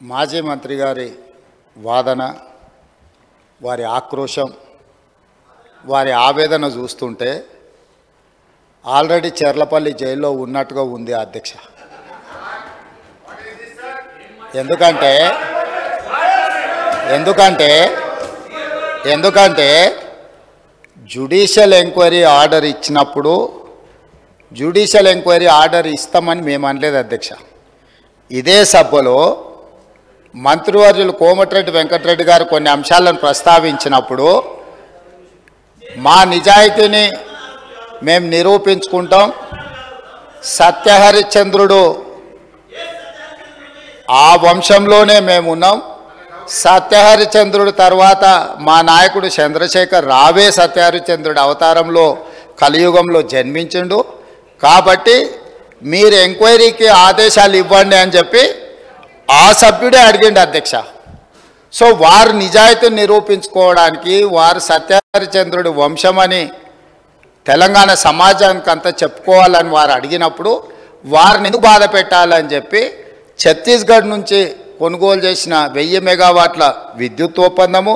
మాజీ మంత్రి గారి వాదన, వారి ఆక్రోశం, వారి ఆవేదన చూస్తుంటే ఆల్రెడీ చెర్లపల్లి జైల్లో ఉన్నట్టుగా ఉంది అధ్యక్ష. ఎందుకంటే జ్యుడిషియల్ ఎంక్వైరీ ఆర్డర్ ఇచ్చినప్పుడు జ్యుడిషియల్ ఎంక్వైరీ ఆర్డర్ ఇస్తామని మేము అనలేదు అధ్యక్ష. ఇదే సభలో మంత్రివర్యులు కోమటిరెడ్డి వెంకటరెడ్డి గారు కొన్ని అంశాలను ప్రస్తావించినప్పుడు మా నిజాయితీని మేము నిరూపించుకుంటాం, సత్యహరిశ్చంద్రుడు ఆ వంశంలోనే మేము ఉన్నాం, సత్యహరిశ్చంద్రుడు తర్వాత మా నాయకుడు చంద్రశేఖర్ రావే సత్యహరిశ్చంద్రుడు అవతారంలో కలియుగంలో జన్మించిండు, కాబట్టి మీరు ఎంక్వైరీకి ఆదేశాలు ఇవ్వండి అని చెప్పి ఆ సభ్యుడే అడిగిండు అధ్యక్ష. సో వారు నిజాయితీని నిరూపించుకోవడానికి, వారు సత్యహరిశ్చంద్రుడు వంశమని తెలంగాణ సమాజానికి అంతా చెప్పుకోవాలని వారు అడిగినప్పుడు వారిని ఎందుకు బాధ పెట్టాలని చెప్పి ఛత్తీస్గఢ్ నుంచి కొనుగోలు చేసిన 1000 మెగావాట్ల విద్యుత్ ఒప్పందము,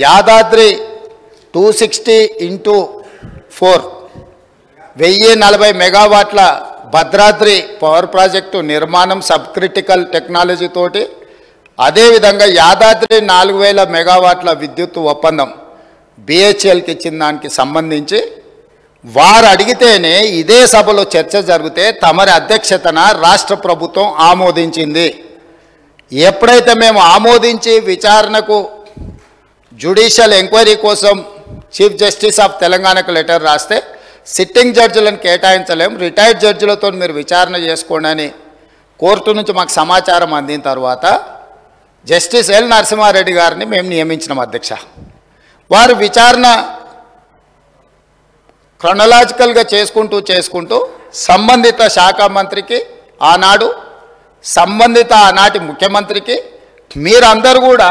యాదాద్రి 260x4 1040 మెగావాట్ల భద్రాద్రి పవర్ ప్రాజెక్టు నిర్మాణం సబ్ క్రిటికల్ టెక్నాలజీ తోటి, అదేవిధంగా యాదాద్రి 4000 మెగావాట్ల విద్యుత్ ఒప్పందం బిహెచ్ఎల్కి ఇచ్చిన దానికి సంబంధించి వారు అడిగితేనే ఇదే సభలో చర్చ జరిగితే తమరి అధ్యక్షతన రాష్ట్ర ప్రభుత్వం ఆమోదించింది. ఎప్పుడైతే మేము ఆమోదించి విచారణకు జ్యుడిషియల్ ఎంక్వైరీ కోసం చీఫ్ జస్టిస్ ఆఫ్ తెలంగాణకు లెటర్ రాస్తే సిట్టింగ్ జడ్జిలను కేటాయించలేం, రిటైర్డ్ జడ్జిలతో మీరు విచారణ చేసుకోండి అని కోర్టు నుంచి మాకు సమాచారం అందిన తర్వాత జస్టిస్ ఎల్ నరసింహారెడ్డి గారిని మేము నియమించినాం అధ్యక్ష. వారు విచారణ క్రొనలాజికల్గా చేసుకుంటూ సంబంధిత శాఖ మంత్రికి ఆనాడు, సంబంధిత ఆనాటి ముఖ్యమంత్రికి, మీరందరూ కూడా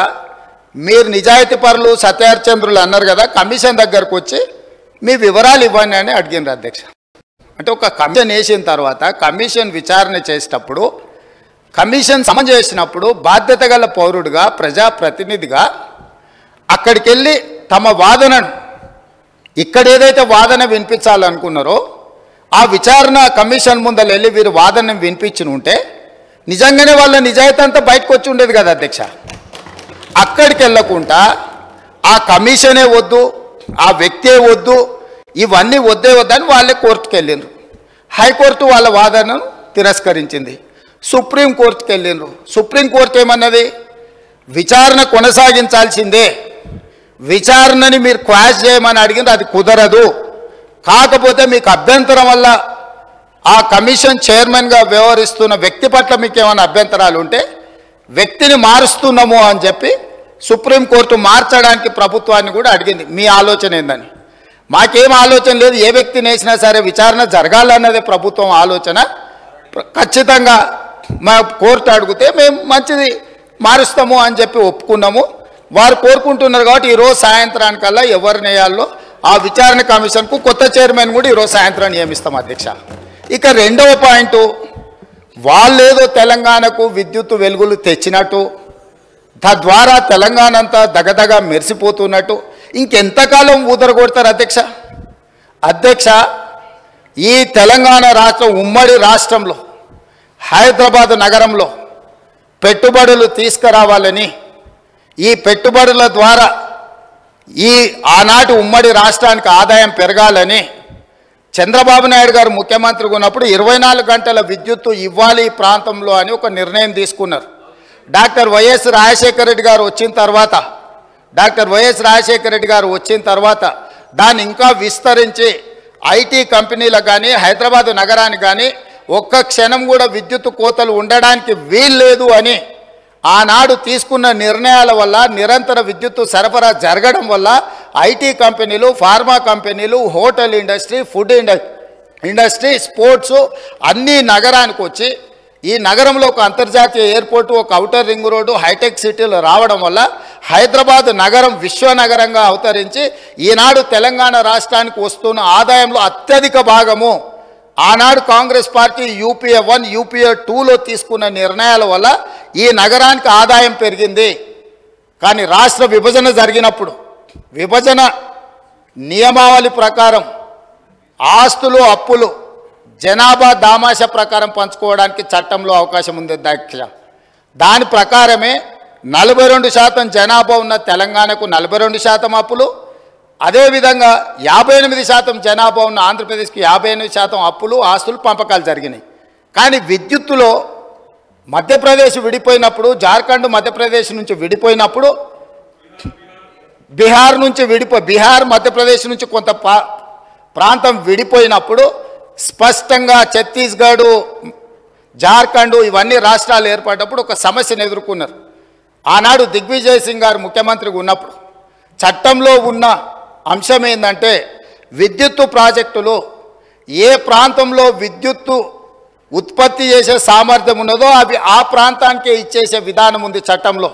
మీరు నిజాయితీ పరులు సత్యహరిశ్చంద్రులు అన్నారు కదా, కమిషన్ దగ్గరకు వచ్చి మీ వివరాలు ఇవ్వండి అని అడిగినారు అధ్యక్ష. అంటే ఒక కమిషన్ వేసిన తర్వాత కమిషన్ విచారణ చేసేటప్పుడు, కమిషన్ సమన్ చేసినప్పుడు బాధ్యత గల పౌరుడిగా, ప్రజాప్రతినిధిగా అక్కడికి వెళ్ళి తమ వాదనను, ఇక్కడ ఏదైతే వాదన వినిపించాలనుకున్నారో ఆ విచారణ కమిషన్ ముందర వెళ్ళి వీరు వాదన వినిపించిన ఉంటే నిజంగానే వాళ్ళ నిజాయితీ అంతా బయటకు వచ్చి ఉండేది కదా అధ్యక్ష. అక్కడికి వెళ్ళకుండా ఆ కమిషనే వద్దు, ఆ వ్యక్తే వద్దు, ఇవన్నీ వద్దని వాళ్ళే కోర్టుకు వెళ్ళిండ్రు. హైకోర్టు వాళ్ళ వాదనను తిరస్కరించింది. సుప్రీంకోర్టుకు వెళ్ళిండ్రు. సుప్రీంకోర్టు ఏమన్నది, విచారణ కొనసాగించాల్సిందే, విచారణని మీరు క్వాష్ చేయమని అడిగింది, అది కుదరదు, కాకపోతే మీకు అభ్యంతరం వల్ల ఆ కమిషన్ చైర్మన్గా వ్యవహరిస్తున్న వ్యక్తి పట్ల మీకు ఏమైనా అభ్యంతరాలు ఉంటే వ్యక్తిని మారుస్తున్నాము అని చెప్పి సుప్రీంకోర్టు మార్చడానికి ప్రభుత్వాన్ని కూడా అడిగింది. మీ ఆలోచన ఏందని? మాకేం ఆలోచన లేదు, ఏ వ్యక్తిని వేసినా సరే విచారణ జరగాలన్నదే ప్రభుత్వం ఆలోచన. ఖచ్చితంగా మా కోర్టు అడిగితే మేము మంచిది మారుస్తాము అని చెప్పి ఒప్పుకున్నాము. వారు కోరుకుంటున్నారు కాబట్టి ఈరోజు సాయంత్రానికల్లా ఎవరిని వేయాలో ఆ విచారణ కమిషన్కు కొత్త చైర్మన్ కూడా ఈరోజు సాయంత్రం నియమిస్తాం అధ్యక్ష. ఇక రెండవ పాయింట్, వాళ్ళేదో తెలంగాణకు విద్యుత్ వెలుగులు తెచ్చినట్టు, తద్వారా తెలంగాణ అంతా దగదగ మెరిసిపోతున్నట్టు ఇంకెంతకాలం ఊదరగొడతారు అధ్యక్ష. ఈ తెలంగాణ రాష్ట్రం, ఉమ్మడి రాష్ట్రంలో హైదరాబాద్ నగరంలో పెట్టుబడులు తీసుకురావాలని, ఈ పెట్టుబడుల ద్వారా ఈ ఆనాటి ఉమ్మడి రాష్ట్రానికి ఆదాయం పెరగాలని చంద్రబాబు నాయుడు గారు ముఖ్యమంత్రిగా ఉన్నప్పుడు 24 గంటల విద్యుత్తు ఇవ్వాలి ఈ ప్రాంతంలో అని ఒక నిర్ణయం తీసుకున్నారు. డాక్టర్ వైఎస్ రాజశేఖర రెడ్డి గారు వచ్చిన తర్వాత దాన్ని ఇంకా విస్తరించి ఐటీ కంపెనీలకు కానీ హైదరాబాదు నగరానికి కానీ ఒక్క క్షణం కూడా విద్యుత్ కోతలు ఉండడానికి వీల్లేదు అని ఆనాడు తీసుకున్న నిర్ణయాల వల్ల నిరంతర విద్యుత్తు సరఫరా జరగడం వల్ల ఐటీ కంపెనీలు, ఫార్మా కంపెనీలు, hotel industry, food industry, sports అన్నీ నగరానికి వచ్చి ఈ నగరంలో ఒక అంతర్జాతీయ ఎయిర్పోర్టు, ఒక ఔటర్ రింగ్ రోడ్డు, హైటెక్ సిటీలు రావడం వల్ల హైదరాబాద్ నగరం విశ్వనగరంగా అవతరించి ఈనాడు తెలంగాణ రాష్ట్రానికి వస్తున్న ఆదాయంలో అత్యధిక భాగము ఆనాడు కాంగ్రెస్ పార్టీ యూపీఏ 1 యూపీఏ 2లో తీసుకున్న నిర్ణయాల వల్ల ఈ నగరానికి ఆదాయం పెరిగింది. కానీ రాష్ట్ర విభజన జరిగినప్పుడు విభజన నియమావళి ప్రకారం ఆస్తులు అప్పులు జనాభా దామాష ప్రకారం పంచుకోవడానికి చట్టంలో అవకాశం ఉంది అధ్యక్ష. దాని ప్రకారమే 42% జనాభా ఉన్న తెలంగాణకు 42% అప్పులు, అదేవిధంగా 58% జనాభా ఉన్న ఆంధ్రప్రదేశ్కి 58% అప్పులు ఆస్తులు పంపకాలు జరిగినాయి. కానీ విద్యుత్తులో మధ్యప్రదేశ్ విడిపోయినప్పుడు, జార్ఖండ్ మధ్యప్రదేశ్ నుంచి విడిపోయినప్పుడు, బీహార్ మధ్యప్రదేశ్ నుంచి కొంత ప్రాంతం విడిపోయినప్పుడు స్పష్టంగా ఛత్తీస్గఢ్, జార్ఖండ్ ఇవన్నీ రాష్ట్రాలు ఏర్పడినప్పుడు ఒక సమస్యను ఎదుర్కొన్నారు. ఆనాడు దిగ్విజయ్ సింగ్ గారు ముఖ్యమంత్రిగా ఉన్నప్పుడు చట్టంలో ఉన్న అంశం ఏంటంటే విద్యుత్తు ప్రాజెక్టులు ఏ ప్రాంతంలో విద్యుత్తు ఉత్పత్తి చేసే సామర్థ్యం ఉన్నదో అవి ఆ ప్రాంతానికే ఇచ్చేసే విధానం ఉంది చట్టంలో.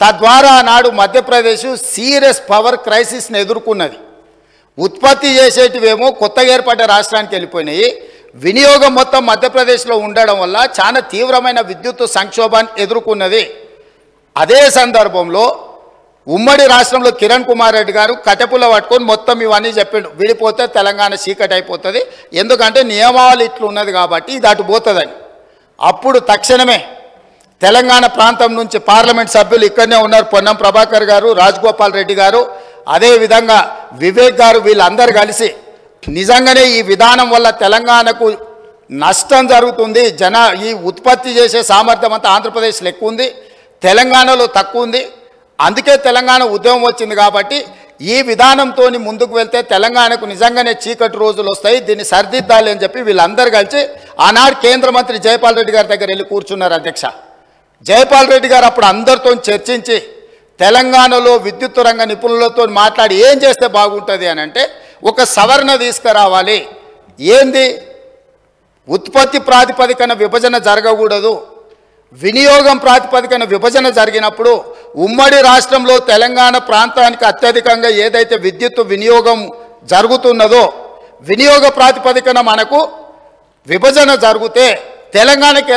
తద్వారా ఆనాడు మధ్యప్రదేశ్ సీరియస్ పవర్ క్రైసిస్ని ఎదుర్కొన్నది. ఉత్పత్తి చేసేటివేమో కొత్తగా ఏర్పడ్డ రాష్ట్రానికి వెళ్ళిపోయినాయి. వినియోగం మొత్తం మధ్యప్రదేశ్లో ఉండడం వల్ల చాలా తీవ్రమైన విద్యుత్తు సంక్షోభాన్ని ఎదుర్కొన్నది. అదే సందర్భంలో ఉమ్మడి రాష్ట్రంలో కిరణ్ కుమార్ రెడ్డి గారు కటెపుల పట్టుకొని మొత్తం ఇవన్నీ చెప్పిండు, విడిపోతే తెలంగాణ చీకటి అయిపోతుంది, ఎందుకంటే నియమావళి ఇట్లు ఉన్నది కాబట్టి ఇది అటు పోతుందని. అప్పుడు తక్షణమే తెలంగాణ ప్రాంతం నుంచి పార్లమెంట్ సభ్యులు ఇక్కడనే ఉన్నారు, పొన్నం ప్రభాకర్ గారు, రాజగోపాల్ రెడ్డి గారు, అదేవిధంగా వివేక్ గారు, వీళ్ళందరూ కలిసి నిజంగానే ఈ విధానం వల్ల తెలంగాణకు నష్టం జరుగుతుంది, ఈ ఉత్పత్తి చేసే సామర్థ్యం అంతా ఆంధ్రప్రదేశ్లో ఎక్కువ ఉంది, తెలంగాణలో తక్కువ ఉంది, అందుకే తెలంగాణ ఉద్యమం వచ్చింది కాబట్టి ఈ విధానంతో ముందుకు వెళ్తే తెలంగాణకు నిజంగానే చీకటి రోజులు వస్తాయి, దీన్ని సరిదిద్దాలి అని చెప్పి వీళ్ళందరూ కలిసి ఆనాడు కేంద్ర మంత్రి జైపాల్ రెడ్డి గారి దగ్గర వెళ్ళి కూర్చున్నారు అధ్యక్ష. జైపాల్ రెడ్డి గారు అప్పుడు అందరితో చర్చించి తెలంగాణలో విద్యుత్ రంగ నిపుణులతో మాట్లాడి ఏం చేస్తే బాగుంటుంది అని అంటే ఒక సవరణ తీసుకురావాలి. ఏంది? ఉత్పత్తి ప్రాతిపదికన విభజన జరగకూడదు, వినియోగం ప్రాతిపదికన విభజన జరిగినప్పుడు ఉమ్మడి రాష్ట్రంలో తెలంగాణ ప్రాంతానికి అత్యధికంగా ఏదైతే విద్యుత్ వినియోగం జరుగుతున్నదో వినియోగ ప్రాతిపదికన మనకు విభజన జరిగితే తెలంగాణకి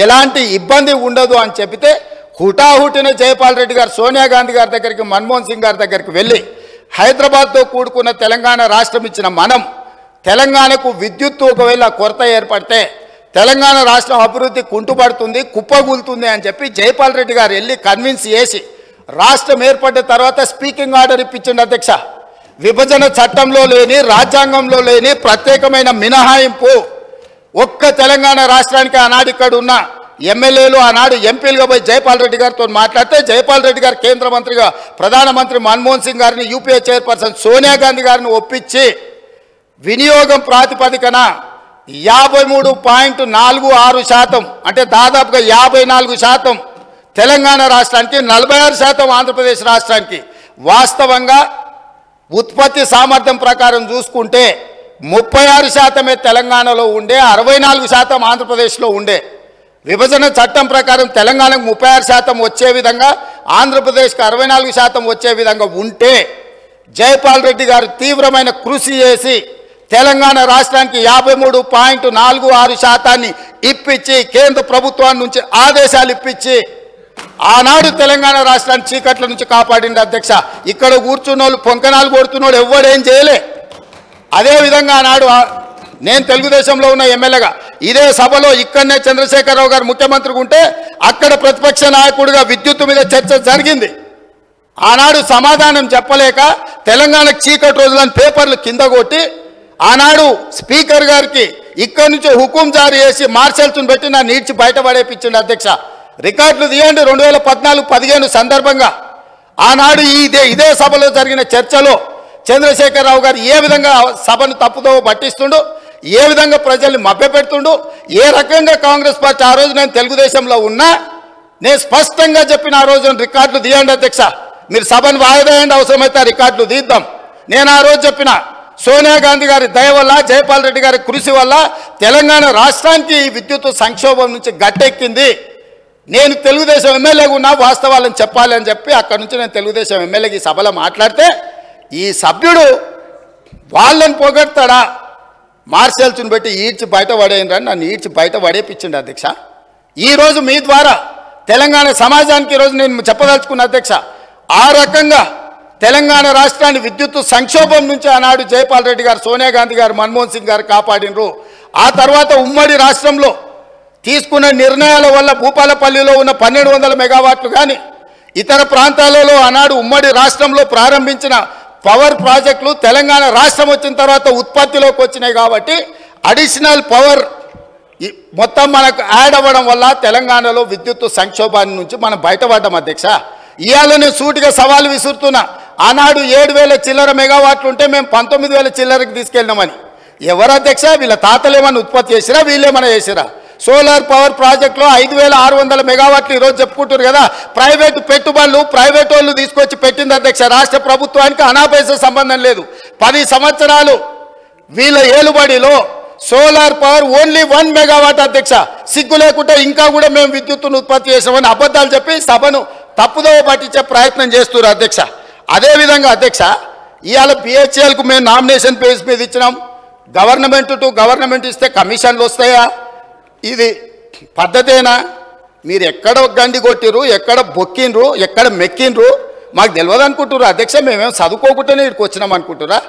ఎలాంటి ఇబ్బంది ఉండదు అని చెబితే హుటాహుటిన జైపాల్ రెడ్డి గారు సోనియా గాంధీ గారి దగ్గరికి, మన్మోహన్ సింగ్ గారి దగ్గరికి వెళ్ళి హైదరాబాద్తో కూడుకున్న తెలంగాణ రాష్ట్రం ఇచ్చిన మనం తెలంగాణకు విద్యుత్తు ఒకవేళ కొరత ఏర్పడితే తెలంగాణ రాష్ట్రం అభివృద్ధి కుంటుపడుతుంది, కుప్పగూలుతుంది అని చెప్పి జైపాల్ రెడ్డి గారు వెళ్ళి కన్విన్స్ చేసి రాష్ట్రం ఏర్పడిన తర్వాత స్పీకింగ్ ఆర్డర్ ఇప్పించండి అధ్యక్ష. విభజన చట్టంలో లేని, రాజ్యాంగంలో లేని ప్రత్యేకమైన మినహాయింపు ఒక్క తెలంగాణ రాష్ట్రానికి ఆనాడు ఇక్కడ ఉన్న ఎమ్మెల్యేలు ఆనాడు ఎంపీలుగా పోయి జైపాల్ రెడ్డి గారితో మాట్లాడితే జైపాల్ రెడ్డి గారు కేంద్ర మంత్రిగా ప్రధానమంత్రి మన్మోహన్ సింగ్ గారిని, యూపీఏ చైర్పర్సన్ సోనియా గాంధీ గారిని ఒప్పించి వినియోగం ప్రాతిపదికన 53.46% అంటే దాదాపుగా 54% తెలంగాణ రాష్ట్రానికి, 46% ఆంధ్రప్రదేశ్ రాష్ట్రానికి. వాస్తవంగా ఉత్పత్తి సామర్థ్యం ప్రకారం చూసుకుంటే 36% తెలంగాణలో ఉండే, 64% ఆంధ్రప్రదేశ్లో ఉండే. విభజన చట్టం ప్రకారం తెలంగాణకు 36% వచ్చే విధంగా, ఆంధ్రప్రదేశ్కి 64% వచ్చే విధంగా ఉంటే జైపాల్ రెడ్డి గారు తీవ్రమైన కృషి చేసి తెలంగాణ రాష్ట్రానికి 53.46% ఇప్పించి కేంద్ర ప్రభుత్వం నుంచి ఆదేశాలు ఇప్పించి ఆనాడు తెలంగాణ రాష్ట్రాన్ని చీకట్ల నుంచి కాపాడింది అధ్యక్ష. ఇక్కడ కూర్చున్న వాళ్ళు పొంకనాలు కొడుతున్నోడు ఎవడేం చేయలే. అదేవిధంగా ఆనాడు నేను తెలుగుదేశంలో ఉన్న ఎమ్మెల్యేగా ఇదే సభలో ఇక్కడనే చంద్రశేఖరరావు గారు ముఖ్యమంత్రిగా ఉంటే అక్కడ ప్రతిపక్ష నాయకుడిగా విద్యుత్తు మీద చర్చ జరిగింది. ఆనాడు సమాధానం చెప్పలేక తెలంగాణకు చీకటి రోజులని పేపర్లు కింద కొట్టి ఆనాడు స్పీకర్ గారికి ఇక్కడి నుంచి హుకుం జారీ చేసి మార్షల్స్ను పెట్టి నా నీడ్చి బయటపడేపించింది అధ్యక్ష. రికార్డులు తీయండి. 2014-15 సందర్భంగా ఆనాడు ఇదే సభలో జరిగిన చర్చలో చంద్రశేఖరరావు గారు ఏ విధంగా సభను తప్పుదో పట్టిస్తుండు, ఏ విధంగా ప్రజల్ని మభ్యపెడుతుండు, ఏ రకంగా కాంగ్రెస్ పార్టీ ఆ రోజు నేను తెలుగుదేశంలో ఉన్నా నేను స్పష్టంగా చెప్పిన ఆ రోజు రికార్డులు తీయండి అధ్యక్ష, మీరు సభను వాయిదాయండి, అవసరమైతే రికార్డులు తీద్దాం. నేను ఆ రోజు చెప్పిన సోనియా గాంధీ గారి దయ వల్ల, జైపాల్ రెడ్డి గారి కృషి వల్ల తెలంగాణ రాష్ట్రానికి విద్యుత్ సంక్షోభం నుంచి గట్టెక్కింది. నేను తెలుగుదేశం ఎమ్మెల్యేగా ఉన్నా వాస్తవాలను చెప్పాలి అని చెప్పి అక్కడి నుంచి నేను తెలుగుదేశం ఎమ్మెల్యేకి సభలో మాట్లాడితే ఈ సభ్యుడు వాళ్ళని పొగడతాడా, మార్షల్స్ని పెట్టి ఈడ్చి బయట పడేయండి, నన్ను ఈడ్చి బయట పడేపించిండు అధ్యక్ష. ఈరోజు మీ ద్వారా తెలంగాణ సమాజానికి ఈరోజు నేను చెప్పదలుచుకున్న అధ్యక్ష, ఆ రకంగా తెలంగాణ రాష్ట్రాన్ని విద్యుత్ సంక్షోభం నుంచి ఆనాడు జైపాల్ రెడ్డి గారు, సోనియా గాంధీ గారు, మన్మోహన్ సింగ్ గారు కాపాడినరు. ఆ తర్వాత ఉమ్మడి రాష్ట్రంలో తీసుకున్న నిర్ణయాల వల్ల భూపాలపల్లిలో ఉన్న 1200 మెగావాట్లు కానీ ఇతర ప్రాంతాలలో ఆనాడు ఉమ్మడి రాష్ట్రంలో ప్రారంభించిన పవర్ ప్రాజెక్టులు తెలంగాణ రాష్ట్రం వచ్చిన తర్వాత ఉత్పత్తిలోకి వచ్చినాయి. కాబట్టి అడిషనల్ పవర్ మొత్తం మనకు యాడ్ అవ్వడం వల్ల తెలంగాణలో విద్యుత్ సంక్షోభాన్ని నుంచి మనం బయటపడ్డాం అధ్యక్ష. ఇవాళ నేను సూటిగా సవాలు విసురుతున్నా. ఆనాడు 7000 చిల్లర మెగావాట్లు ఉంటే మేము 19,000 చిల్లరకి తీసుకెళ్ళినామని. ఎవరు అధ్యక్ష? వీళ్ళ తాతలు ఏమన్నా ఉత్పత్తి చేసిరా, వీళ్ళేమన్నా చేసిరా? సోలార్ పవర్ ప్రాజెక్టులో 5,600 మెగావాట్లు ఈరోజు చెప్పుకుంటారు కదా. ప్రైవేటు పెట్టుబడులు ప్రైవేట్ వాళ్ళు తీసుకొచ్చి పెట్టింది అధ్యక్ష. రాష్ట్ర ప్రభుత్వానికి అనాపైస సంబంధం లేదు. 10 సంవత్సరాలు వీళ్ళ ఏలుబడిలో సోలార్ పవర్ ఓన్లీ 1 మెగావాట్ అధ్యక్ష. సిగ్గు లేకుంటే ఇంకా కూడా మేము విద్యుత్తును ఉత్పత్తి చేసామని అబద్ధాలు చెప్పి సభను తప్పుదోవ పట్టించే ప్రయత్నం చేస్తున్నారు అధ్యక్ష. అదేవిధంగా అధ్యక్ష, ఇవాళ బిహెచ్ఎల్కు మేము నామినేషన్ పేజ్ మీద ఇచ్చినాం. గవర్నమెంట్ టు గవర్నమెంట్ ఇస్తే కమిషన్లు వస్తాయా? ఇది పద్ధతేనా? మీరు ఎక్కడ గండి కొట్టిరు, ఎక్కడ బొక్కిండ్రు, ఎక్కడ మెక్కిండ్రు మాకు తెలియదు అనుకుంటున్నారు అధ్యక్ష. మేమేం చదువుకోకుండానే ఇక్కడికి వచ్చినాం అనుకుంటురా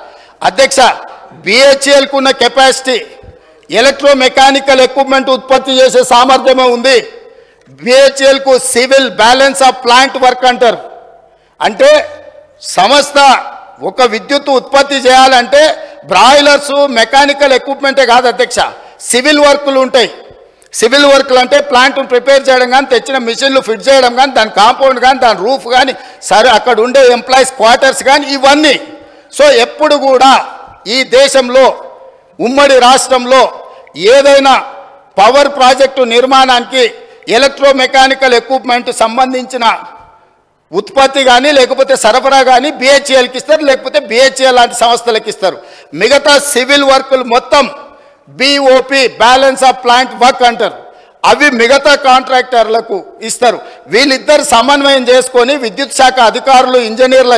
అధ్యక్ష? బిహెచ్ఎల్కు ఉన్న కెపాసిటీ, ఎలక్ట్రోమెకానికల్ ఎక్విప్మెంట్ ఉత్పత్తి చేసే సామర్థ్యమే ఉంది. బిహెచ్ఎల్కు civil balance of plant work అంటారు. అంటే సంస్థ ఒక విద్యుత్ ఉత్పత్తి చేయాలంటే బ్రాయిలర్స్ మెకానికల్ ఎక్విప్మెంటే కాదు అధ్యక్ష, సివిల్ వర్కులు ఉంటాయి. సివిల్ వర్క్లు అంటే ప్లాంట్ను ప్రిపేర్ చేయడం కానీ, తెచ్చిన మిషన్లు ఫిట్ చేయడం కానీ, దాని కాంపౌండ్ కానీ, దాని రూఫ్ కానీ, సరే అక్కడ ఉండే ఎంప్లాయీస్ క్వార్టర్స్ కానీ, ఇవన్నీ. సో ఎప్పుడు కూడా ఈ దేశంలో ఉమ్మడి రాష్ట్రంలో ఏదైనా పవర్ ప్రాజెక్టు నిర్మాణానికి ఎలక్ట్రోమెకానికల్ ఎక్విప్మెంట్ సంబంధించిన ఉత్పత్తి కానీ లేకపోతే సరఫరా కానీ బిహెచ్ఎల్కి ఇస్తారు, లేకపోతే బిహెచ్ఎల్ లాంటి సంస్థలకు ఇస్తారు. మిగతా సివిల్ వర్కులు మొత్తం BOP balance of plant work అంటారు. అవి మిగతా కాంట్రాక్టర్లకు ఇస్తారు. వీళ్ళిద్దరు సమన్వయం చేసుకొని విద్యుత్ శాఖ అధికారులు, ఇంజనీర్ల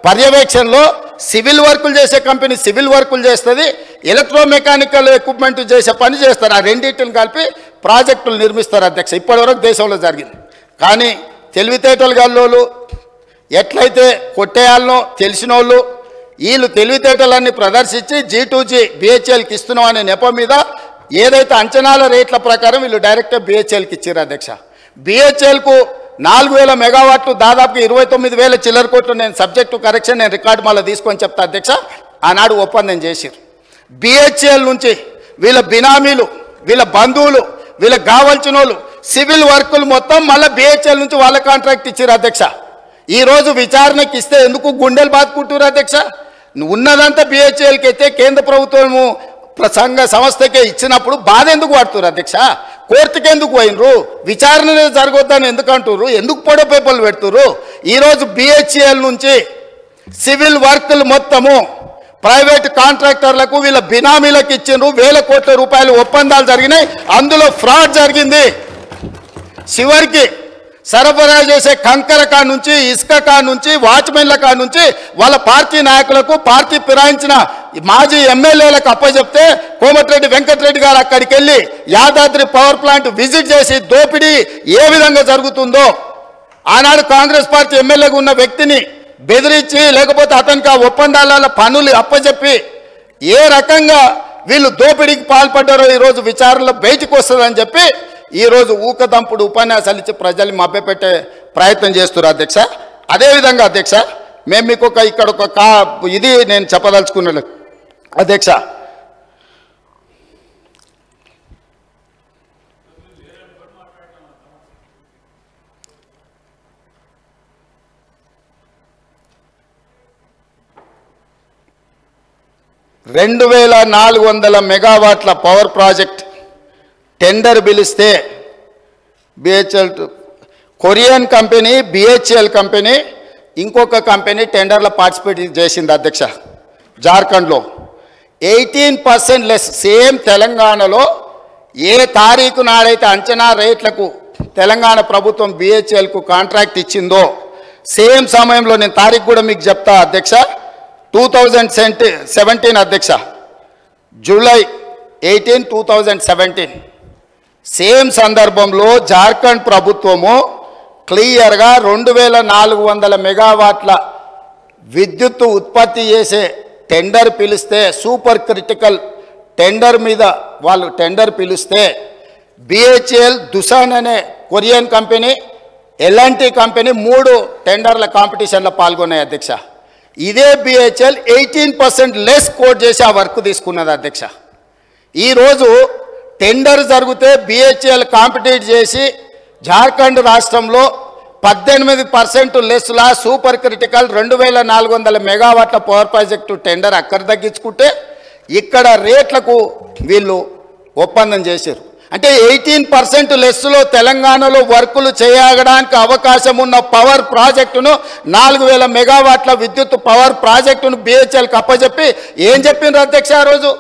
పర్యవేక్షణలో సివిల్ వర్కులు చేసే కంపెనీ సివిల్ వర్కులు చేస్తుంది, ఎలక్ట్రోమెకానికల్ ఎక్విప్మెంట్ చేసే పని చేస్తారు. ఆ రెండింటిని కలిపి ప్రాజెక్టులు నిర్మిస్తారు అధ్యక్ష. ఇప్పటివరకు దేశంలో జరిగింది. కానీ తెలివితేటలు గల్లోళ్ళు ఎట్లయితే కొట్టేయాలనో తెలిసిన వాళ్ళు వీళ్ళు తెలివితేటలన్నీ ప్రదర్శించి G2G బిహెచ్ఎల్కి ఇస్తున్నాం అనే నెపం మీద ఏదైతే అంచనాల రేట్ల ప్రకారం వీళ్ళు డైరెక్ట్గా బిహెచ్ఎల్కి ఇచ్చారు అధ్యక్ష. బిహెచ్ఎల్కు 4,000 మెగావాట్లు దాదాపు 29,000 చిల్లర కోట్లు. నేను సబ్జెక్టు కరెక్షన్ నేను రికార్డు మళ్ళీ తీసుకొని చెప్తా అధ్యక్ష. ఆనాడు ఒప్పందం చేశారు. బిహెచ్ఎల్ నుంచి వీళ్ళ బినామీలు, వీళ్ళ బంధువులు, వీళ్ళకి కావాల్సిన వాళ్ళు సివిల్ వర్కులు మొత్తం మళ్ళీ బిహెచ్ఎల్ నుంచి వాళ్ళ కాంట్రాక్ట్ ఇచ్చారు అధ్యక్ష. ఈరోజు విచారణకి ఇస్తే ఎందుకు గుండెలు బాదుకుంటారు అధ్యక్ష? ఉన్నదంతా బిహెచ్ఎల్కి అయితే కేంద్ర ప్రభుత్వము సంఘ సంస్థకే ఇచ్చినప్పుడు బాధ ఎందుకు పడుతున్నారు అధ్యక్ష? కోర్టుకి ఎందుకు పోయినరు? విచారణ జరగొద్దని ఎందుకు అంటున్నారు? ఎందుకు పొడ పేపర్లు పెడుతున్నారు? ఈరోజు బిహెచ్ఎల్ నుంచి సివిల్ వర్కులు మొత్తము ప్రైవేట్ కాంట్రాక్టర్లకు వీళ్ళ బినామీలకు ఇచ్చిండ్రు. 1,000 కోట్ల రూపాయలు ఒప్పందాలు జరిగినాయి. అందులో ఫ్రాడ్ జరిగింది. చివరికి సరఫరా చేసే కంకర కా నుంచి, ఇసుక కా నుంచి, వాచ్మెన్ల కా నుంచి వాళ్ళ పార్టీ నాయకులకు, పార్టీ ఫిరాయించిన మాజీ ఎమ్మెల్యేలకు అప్పచెప్తే కోమటిరెడ్డి వెంకటరెడ్డి గారు అక్కడికి వెళ్ళి యాదాద్రి పవర్ ప్లాంట్ విజిట్ చేసి దోపిడీ ఏ విధంగా జరుగుతుందో ఆనాడు కాంగ్రెస్ పార్టీ ఎమ్మెల్యేగా ఉన్న వ్యక్తిని బెదిరించి లేకపోతే అతనికి ఆ ఒప్పందాల పనులు అప్పచెప్పి ఏ రకంగా వీళ్ళు దోపిడీకి పాల్పడ్డారో ఈరోజు విచారణలో బయటకు వస్తుందని చెప్పి ఈరోజు ఊకదంపుడు ఉపన్యాసాలు ఇచ్చి ప్రజల్ని మభ్యపెట్టే ప్రయత్నం చేస్తున్నారు అధ్యక్ష. అదేవిధంగా అధ్యక్ష, మేము మీకు ఇక్కడ ఒక ఇది నేను చెప్పదలుచుకున్నాను అధ్యక్ష. $2,400 మెగావాట్ల పవర్ ప్రాజెక్ట్ టెండర్ పిలిస్తే BHEL Korean company, BHEL company, ఇంకొక కంపెనీ టెండర్లో పార్టిసిపేట్ చేసింది అధ్యక్ష. జార్ఖండ్లో 18% లెస్. సేమ్ తెలంగాణలో ఏ తారీఖు నాడైతే అంచనా రేట్లకు తెలంగాణ ప్రభుత్వం బిహెచ్ఎల్కు కాంట్రాక్ట్ ఇచ్చిందో సేమ్ సమయంలో, నేను తారీఖు కూడా మీకు చెప్తా అధ్యక్ష, 2017 అధ్యక్ష, July 18, 2017 సేమ్ సందర్భంలో జార్ఖండ్ ప్రభుత్వము క్లియర్గా 2400 మెగావాట్ల విద్యుత్ ఉత్పత్తి చేసే టెండర్ పిలిస్తే, సూపర్ క్రిటికల్ టెండర్ మీద వాళ్ళు టెండర్ పిలిస్తే BHEL, దుసాన్ అనే కొరియన్ కంపెనీ, L&T కంపెనీ 3 టెండర్ల కాంపిటీషన్లో పాల్గొన్నాయి అధ్యక్ష. ఇదే BHEL 18% లెస్ కోట్ చేసి ఆ వర్క్ తీసుకున్నది అధ్యక్ష. ఈరోజు టెండర్ జరిగితే BHEL కాంపిటీట్ చేసి జార్ఖండ్ రాష్ట్రంలో 18% లెస్లా సూపర్ క్రిటికల్ 2400 మెగావాట్ల పవర్ ప్రాజెక్టు టెండర్ అక్కడ తగ్గించుకుంటే ఇక్కడ రేట్లకు వీళ్ళు ఒప్పందం చేశారు. అంటే 18% లెస్లో తెలంగాణలో వర్కులు చేయడానికి అవకాశం ఉన్న పవర్ ప్రాజెక్టును 4000 మెగావాట్ల విద్యుత్ పవర్ ప్రాజెక్టును BHELకి అప్పచెప్పి ఏం చెప్పిండ్రు అధ్యక్ష? ఆ రోజు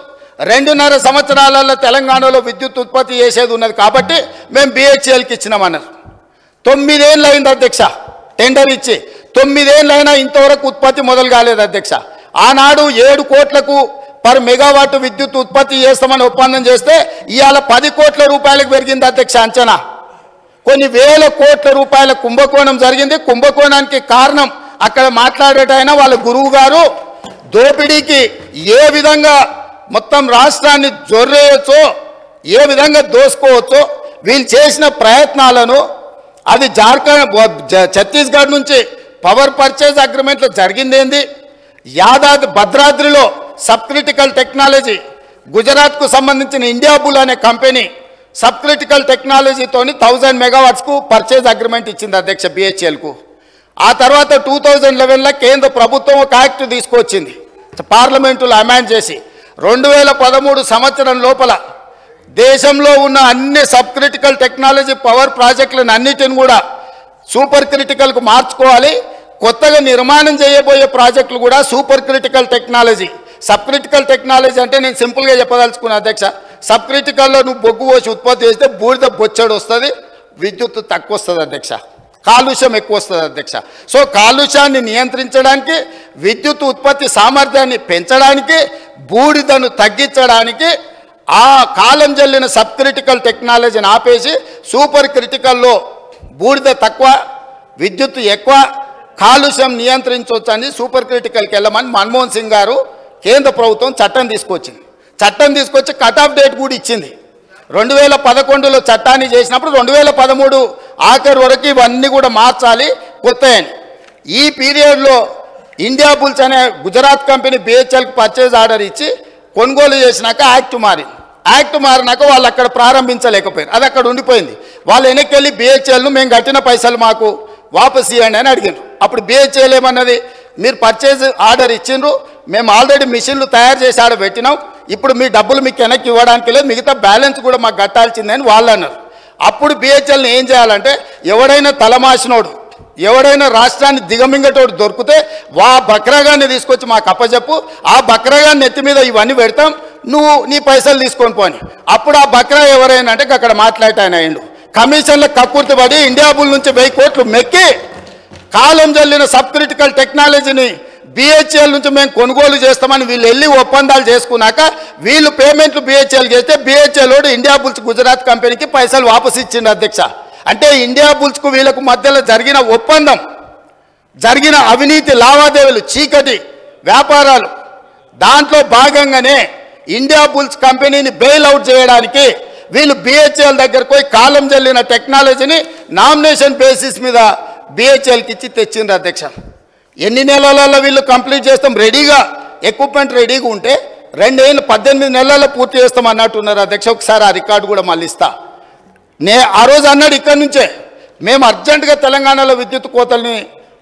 2.5 సంవత్సరాలలో తెలంగాణలో విద్యుత్ ఉత్పత్తి చేసేది ఉన్నది కాబట్టి మేము BHELకి ఇచ్చినామన్నారు. 9 ఏళ్ళు అయింది అధ్యక్ష టెండర్ ఇచ్చి. 9 ఏళ్ళు అయినా ఇంతవరకు ఉత్పత్తి మొదలు కాలేదు అధ్యక్ష. ఆనాడు 7 కోట్లకు పర్ మెగావాట్ విద్యుత్ ఉత్పత్తి చేస్తామని ఒప్పందం చేస్తే ఇవాళ 10 కోట్ల రూపాయలకు పెరిగింది అధ్యక్ష అంచనా. కొన్ని వేల కోట్ల రూపాయల కుంభకోణం జరిగింది. కుంభకోణానికి కారణం అక్కడ మాట్లాడేటైనా వాళ్ళ గురువు గారు దోపిడీకి ఏ విధంగా మొత్తం రాష్ట్రాన్ని జొర్రేయచ్చో, ఏ విధంగా దోసుకోవచ్చో వీళ్ళు చేసిన ప్రయత్నాలను, అది జార్ఖండ్ ఛత్తీస్గఢ్ నుంచి పవర్ పర్చేజ్ అగ్రిమెంట్లో జరిగిందేంది, భద్రాద్రిలో సబ్ క్రిటికల్ టెక్నాలజీ, గుజరాత్కు సంబంధించిన ఇండియా బుల్ అనే కంపెనీ సబ్ క్రిటికల్ టెక్నాలజీతోని 1000 మెగావాట్స్కు పర్చేజ్ అగ్రిమెంట్ ఇచ్చింది అధ్యక్ష BHELకు. ఆ తర్వాత 2011లో కేంద్ర ప్రభుత్వం ఒక యాక్ట్ తీసుకొచ్చింది, పార్లమెంటులో అమెండ్ చేసి 2013 సంవత్సరం లోపల దేశంలో ఉన్న అన్ని సబ్ క్రిటికల్ టెక్నాలజీ పవర్ ప్రాజెక్టులను అన్నిటిని కూడా సూపర్ క్రిటికల్కు మార్చుకోవాలి. కొత్తగా నిర్మాణం చేయబోయే ప్రాజెక్టులు కూడా super critical technology. Sub critical technology అంటే నేను సింపుల్గా చెప్పదలుచుకున్నా అధ్యక్ష, సబ్ క్రిటికల్లో నువ్వు బొగ్గు పోసి ఉత్పత్తి చేస్తే బూడిద బొచ్చడు వస్తుంది, విద్యుత్ తక్కువ వస్తుంది అధ్యక్ష, కాలుష్యం ఎక్కువ వస్తుంది అధ్యక్ష. సో కాలుష్యాన్ని నియంత్రించడానికి, విద్యుత్ ఉత్పత్తి సామర్థ్యాన్ని పెంచడానికి, బూడిదను తగ్గించడానికి ఆ కాలం జల్లిన సబ్ క్రిటికల్ టెక్నాలజీని ఆపేసి సూపర్ క్రిటికల్లో బూడిద తక్కువ, విద్యుత్ ఎక్కువ, కాలుష్యం నియంత్రించవచ్చని సూపర్ క్రిటికల్కి వెళ్ళమని మన్మోహన్ సింగ్ గారు కేంద్ర ప్రభుత్వం చట్టం తీసుకొచ్చింది. చట్టం తీసుకొచ్చి కట్ ఆఫ్ డేట్ కూడా ఇచ్చింది. 2011లో చట్టాన్ని చేసినప్పుడు 2013 ఆఖరి వరకు ఇవన్నీ కూడా మార్చాలి కొత్తయని. ఈ పీరియడ్లో ఇండియా బుల్స్ అనే గుజరాత్ కంపెనీ BHELకి పర్చేజ్ ఆర్డర్ ఇచ్చి కొనుగోలు చేసినాక యాక్ట్ మారింది. యాక్ట్ మారినాక వాళ్ళు అక్కడ ప్రారంభించలేకపోయారు, అది అక్కడ ఉండిపోయింది. వాళ్ళు వెనక్కి వెళ్ళి BHELను మేము కట్టిన పైసలు మాకు వాపస్ ఇవ్వండి అని అడిగారు. అప్పుడు BHEL ఏమన్నది, మీరు పర్చేజ్ ఆర్డర్ ఇచ్చిండ్రు, మేము ఆల్రెడీ మిషన్లు తయారు చేసి ఆడ పెట్టినాం, ఇప్పుడు మీ డబ్బులు మీకు వెనక్కి ఇవ్వడానికి లేదు, మిగతా బ్యాలెన్స్ కూడా మాకు కట్టాల్సిందని వాళ్ళు అన్నారు. అప్పుడు BHELని ఏం చేయాలంటే, ఎవడైనా తలమాసినోడు, ఎవడైనా రాష్ట్రాన్ని దిగమింగటోడు దొరికితే వా బక్రాగాన్ని తీసుకొచ్చి మాకు అప్పచెప్పు, ఆ బక్రాగాన్ని నెత్తి మీద ఇవన్నీ పెడతాం, నువ్వు నీ పైసలు తీసుకొని పోని. అప్పుడు ఆ బక్రా ఎవరైనా అంటే అక్కడ మాట్లాడటాయన అయిండు, కమిషన్ల కక్కుర్తి పడి ఇండియా బుల్ నుంచి 1000 కోట్లు మెక్కి కాలం జల్లిన సబ్ క్రిటికల్ టెక్నాలజీని BHEL నుంచి మేము కొనుగోలు చేస్తామని వీళ్ళు వెళ్ళి ఒప్పందాలు చేసుకున్నాక వీళ్ళు పేమెంట్లు BHEL చేస్తే BHEL ఇండియా బుల్స్ గుజరాత్ కంపెనీకి పైసలు వాపసు ఇచ్చింది అధ్యక్ష. అంటే ఇండియా బుల్స్కు వీళ్ళకు మధ్యలో జరిగిన ఒప్పందం, జరిగిన అవినీతి లావాదేవీలు, చీకటి వ్యాపారాలు, దాంట్లో భాగంగానే ఇండియా బుల్స్ కంపెనీని బెయిల్ అవుట్ చేయడానికి వీళ్ళు BHEL దగ్గరకు పోయి కాలం జల్లిన టెక్నాలజీని నామినేషన్ బేసిస్ మీద BHELకి ఇచ్చి తెచ్చిండ్రు అధ్యక్ష. ఎన్ని నెలలలో వీళ్ళు కంప్లీట్ చేస్తాం, రెడీగా ఎక్విప్మెంట్ రెడీగా ఉంటే 2 ఏళ్ళు 18 నెలల్లో పూర్తి చేస్తాం అన్నట్టున్నారు అధ్యక్ష. ఒకసారి ఆ రికార్డు కూడా మళ్ళీ ఇస్తా. ఆ రోజు అన్నాడు ఇక్కడి నుంచే, మేము అర్జెంటుగా తెలంగాణలో విద్యుత్ కోతల్ని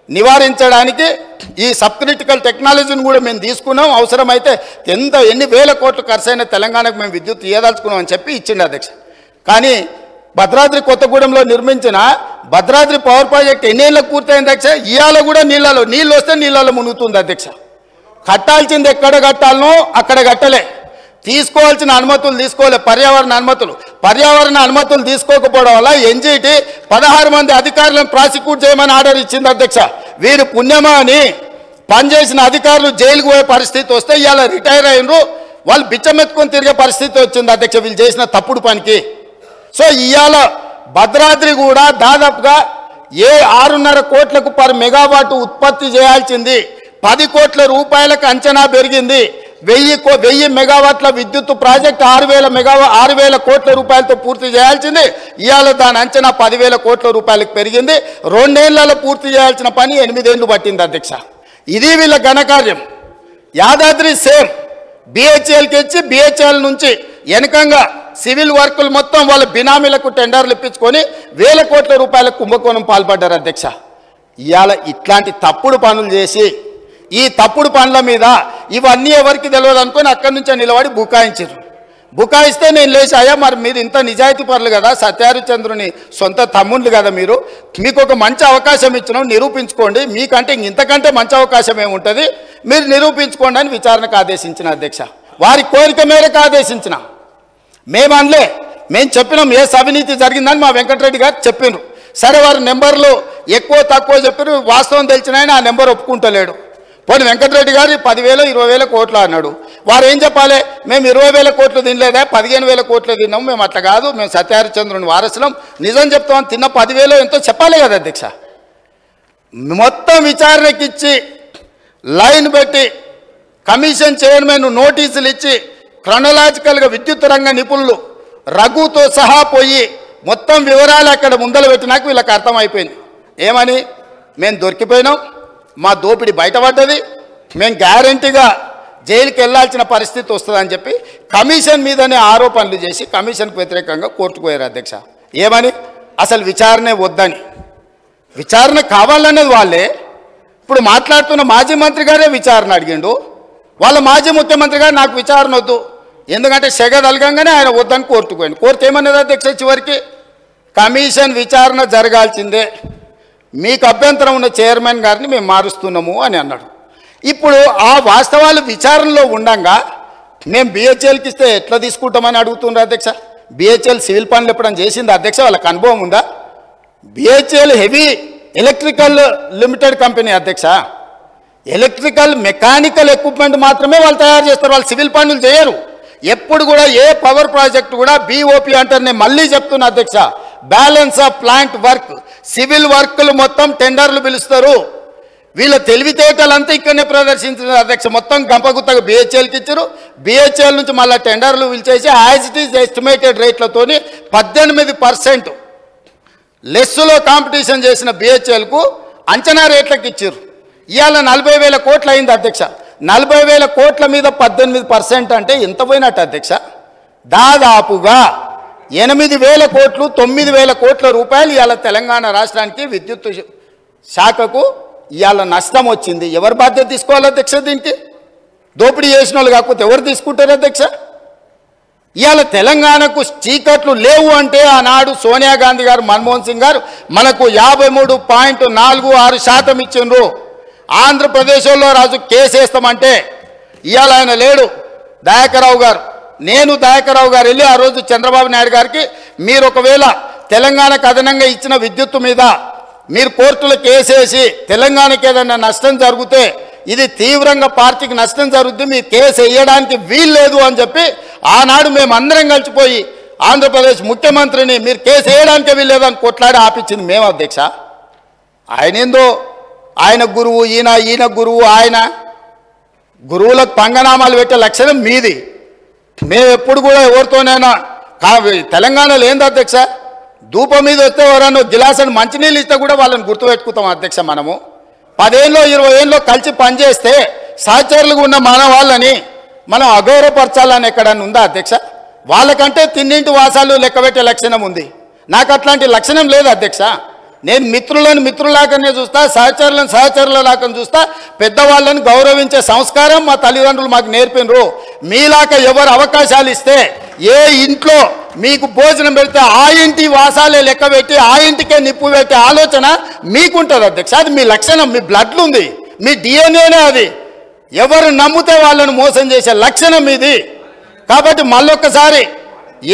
నివారించడానికి ఈ సబ్ క్రిటికల్ టెక్నాలజీని కూడా మేము తీసుకున్నాం, అవసరమైతే ఎన్ని వేల కోట్లు ఖర్చు అయినా తెలంగాణకు మేము విద్యుత్ ఇవ్వదలుచుకున్నాం అని చెప్పి ఇచ్చిండు అధ్యక్ష. కానీ భద్రాద్రి కొత్తగూడెంలో నిర్మించిన భద్రాద్రి పవర్ ప్రాజెక్ట్ ఎన్నేళ్ళకు పూర్తయింది అధ్యక్ష? ఇవాళ కూడా నీళ్ళు వస్తే నీళ్ళలో మునుగుతుంది అధ్యక్ష. కట్టాల్సింది ఎక్కడ కట్టాలనో అక్కడ కట్టలే, తీసుకోవాల్సిన అనుమతులు తీసుకోలే, పర్యావరణ అనుమతులు తీసుకోకపోవడం వల్ల NGT 16 మంది అధికారులను ప్రాసిక్యూట్ చేయమని ఆర్డర్ ఇచ్చింది అధ్యక్ష. వీరు పుణ్యమా అని పనిచేసిన అధికారులు జైలుకు పోయే పరిస్థితి వస్తే ఇవాళ రిటైర్ అయినరు, వాళ్ళు బిచ్చమెత్తుకొని తిరిగే పరిస్థితి వచ్చింది అధ్యక్ష వీళ్ళు చేసిన తప్పుడు పనికి. సో ఇవాళ భద్రాద్రి కూడా దాదాపుగా 6.5 కోట్లకు పర్ మెగావాట్ ఉత్పత్తి చేయాల్సింది 10 కోట్ల రూపాయలకు అంచనా పెరిగింది. 1000 మెగావాట్ల విద్యుత్ ప్రాజెక్ట్ 6,000 కోట్ల రూపాయలతో పూర్తి చేయాల్సింది ఇవాళ దాని అంచనా 10,000 కోట్ల రూపాయలకు పెరిగింది. 2 ఏళ్లలో పూర్తి చేయాల్సిన పని 8 ఏళ్ళు పట్టింది అధ్యక్ష. ఇది వీళ్ళ ఘనకార్యం. యాదాద్రి సేమ్ బిహెచ్ఎల్కి ఇచ్చి బిహెచ్ఎల్ నుంచి వెనకంగా సివిల్ వర్కులు మొత్తం వాళ్ళ బినామీలకు టెండర్లు ఇప్పించుకొని 1,000 కోట్ల రూపాయల కుంభకోణం పాల్పడ్డారు అధ్యక్ష. ఇవాళ ఇట్లాంటి తప్పుడు పనులు చేసి ఈ తప్పుడు పనుల మీద ఇవన్నీ ఎవరికి తెలియదు అనుకొని అక్కడి నుంచే నిలబడి బుకాయించారు. బుకాయిస్తే నేను లేచాయా మరి మీరు ఇంత నిజాయితీ పరులు కదా, సత్యహరిచంద్రుని సొంత తమ్ముళ్ళు కదా, మీకు ఒక మంచి అవకాశం ఇచ్చినాం, నిరూపించుకోండి, మీకంటే ఇంతకంటే మంచి అవకాశం ఏముంటుంది, మీరు నిరూపించుకోండి అని విచారణకు ఆదేశించిన అధ్యక్ష. వారి కోరిక మేరకు ఆదేశించిన. మేము అనలే, మేము చెప్పినాం ఏ అవినీతి జరిగిందని మా వెంకటరెడ్డి గారు చెప్పిండ్రు. సరే వారి నెంబర్లు ఎక్కువ తక్కువ చెప్పారు, వాస్తవం తెలిసిన ఆయన ఆ నెంబర్ ఒప్పుకుంటలేడు. పోనీ వెంకటరెడ్డి గారు 10,000 20,000 కోట్లు అన్నాడు. వారు ఏం చెప్పాలి, మేము 20,000 కోట్లు తినలేదా, 15,000 కోట్లు తిన్నాం, మేము అట్లా కాదు, మేము సత్యహరిచంద్రుని వారసులం, నిజం చెప్తామని తిన్న 10,000 ఎంతో చెప్పాలి కదా అధ్యక్ష. మొత్తం విచారణకిచ్చి లైన్ పెట్టి కమిషన్ చైర్మన్ నోటీసులు ఇచ్చి క్రొనలాజికల్గా విద్యుత్ రంగ నిపుణులు రఘుతో సహా పోయి మొత్తం వివరాలు అక్కడ ముందలు పెట్టినాక వీళ్ళకి అర్థమైపోయింది. ఏమని, మేము దొరికిపోయినాం, మా దోపిడి బయటపడ్డది, మేము గ్యారంటీగా జైలుకి వెళ్ళాల్సిన పరిస్థితి వస్తుందని చెప్పి కమిషన్ మీదనే ఆరోపణలు చేసి కమిషన్కు వ్యతిరేకంగా కోర్టుకు పోయారు అధ్యక్ష. ఏమని, అసలు విచారణే వద్దని, విచారణ కావాలనేది వాళ్ళే. ఇప్పుడు మాట్లాడుతున్న మాజీ మంత్రి గారే విచారణ అడిగిండు, వాళ్ళ మాజీ ముఖ్యమంత్రి గారు నాకు విచారణ వద్దు, ఎందుకంటే సెగదలగంగానే ఆయన వద్దని కోర్టుకు పోయింది. కోర్టు ఏమన్నది అధ్యక్ష, చివరికి కమిషన్ విచారణ జరగాల్సిందే, మీకు అభ్యంతరం ఉన్న చైర్మన్ గారిని మేము మారుస్తున్నాము అని అన్నాడు. ఇప్పుడు ఆ వాస్తవాలు విచారణలో ఉండగా మేము బిహెచ్ఎల్కి ఇస్తే ఎట్లా తీసుకుంటామని అడుగుతున్నారు అధ్యక్ష. బిహెచ్ఎల్ సివిల్ పనులు ఎప్పుడైనా చేసింది అధ్యక్ష, వాళ్ళకి అనుభవం ఉందా? BHEL heavy electrical limited company అధ్యక్ష, ఎలక్ట్రికల్ మెకానికల్ ఎక్విప్మెంట్ మాత్రమే వాళ్ళు తయారు చేస్తారు, వాళ్ళు సివిల్ పనులు చేయరు. ఎప్పుడు కూడా ఏ పవర్ ప్రాజెక్ట్ కూడా బీఓపీ అంటారు. నేను మళ్ళీ చెప్తున్నా అధ్యక్ష, balance of plant work, civil వర్క్లు మొత్తం టెండర్లు పిలుస్తారు. వీళ్ళ తెలివితేటలంతా ఇక్కడనే ప్రదర్శించారు అధ్యక్ష. మొత్తం గంపగుత్తగా బిహెచ్ఎల్కి ఇచ్చారు, బిహెచ్ఎల్ నుంచి మళ్ళీ టెండర్లు పిలిచేసి యాజ్ ఇట్ ఈజ్ ఎస్టిమేటెడ్ రేట్లతోని 18% లెస్సులో కాంపిటీషన్ చేసిన బిహెచ్ఎల్కు అంచనా రేట్లకు ఇచ్చారు. ఇవాళ 40,000 కోట్లు అయింది అధ్యక్ష. 40,000 కోట్ల మీద 18% అంటే ఎంత పోయినట్టు అధ్యక్ష? దాదాపుగా 8,000 కోట్లు 9,000 కోట్ల రూపాయలు ఇవాళ తెలంగాణ రాష్ట్రానికి విద్యుత్ శాఖకు ఇవాళ నష్టం వచ్చింది. ఎవరు బాధ్యత తీసుకోవాలి అధ్యక్ష? దీనికి దోపిడీ చేసిన వాళ్ళు కాకపోతే ఎవరు తీసుకుంటారు అధ్యక్ష? ఇవాళ తెలంగాణకు చీకట్లు లేవు అంటే ఆనాడు సోనియా గాంధీ గారు, మన్మోహన్ సింగ్ గారు మనకు 53.46% ఇచ్చిండ్రు. ఆంధ్రప్రదేశ్లో రాజు కేసు వేస్తామంటే ఇవాళ ఆయన లేడు, దయాకర్రావు గారు. నేను దయాకర్రావు గారు వెళ్ళి ఆ రోజు చంద్రబాబు నాయుడు గారికి, మీరు ఒకవేళ తెలంగాణకు అదనంగా ఇచ్చిన విద్యుత్తు మీద మీరు కోర్టులో కేసేసి తెలంగాణకి ఏదైనా నష్టం జరిగితే ఇది తీవ్రంగా పార్టీకి నష్టం జరుగుతుంది, మీరు కేసు వేయడానికి వీల్లేదు అని చెప్పి ఆనాడు మేము అందరం కలిసిపోయి ఆంధ్రప్రదేశ్ ముఖ్యమంత్రిని మీరు కేసు వేయడానికే వీల్లేదని కొట్లాడి ఆపించింది మేము అధ్యక్ష. ఆయన ఏందో ఆయన గురువు, ఈయన గురువు, ఆయన గురువులకు పంగనామాలు పెట్టే లక్షణం మీది. మేము ఎప్పుడు కూడా ఎవరితోనైనా తెలంగాణలో ఏంది అధ్యక్ష, ధూపం మీద వస్తే ఎవరన్నా గిలాసని మంచినీళ్ళు ఇస్తే కూడా వాళ్ళని గుర్తుపెట్టుకుంటాం అధ్యక్ష. మనము 10 ఏళ్ళో 20 ఏళ్ళలో కలిసి పనిచేస్తే సహచరులుగా ఉన్న మన వాళ్ళని మనం అగౌరవపరచాలని ఎక్కడన్నా ఉందా అధ్యక్ష? వాళ్ళకంటే తిన్నింటి వాసాలు లెక్కబెట్టే లక్షణం ఉంది, నాకు అట్లాంటి లక్షణం లేదు అధ్యక్ష. నేను మిత్రులను మిత్రులాగానే చూస్తా, సహచరులను సహచరులలాగా చూస్తా. పెద్దవాళ్ళని గౌరవించే సంస్కారం మా తల్లిదండ్రులు మాకు నేర్పినరు. మీలాగా ఎవరు అవకాశాలు ఇస్తే ఏ ఇంట్లో మీకు భోజనం పెడితే ఆ ఇంటి వాసాలే లెక్క పెట్టి ఆ ఇంటికే నిప్పు పెట్టే ఆలోచన మీకుంటుంది అధ్యక్ష. అది మీ లక్షణం, మీ బ్లడ్లు ఉంది, మీ డిఎన్ఏనే అది. ఎవరు నమ్మితే వాళ్ళను మోసం చేసే లక్షణం మీది. కాబట్టి మళ్ళొక్కసారి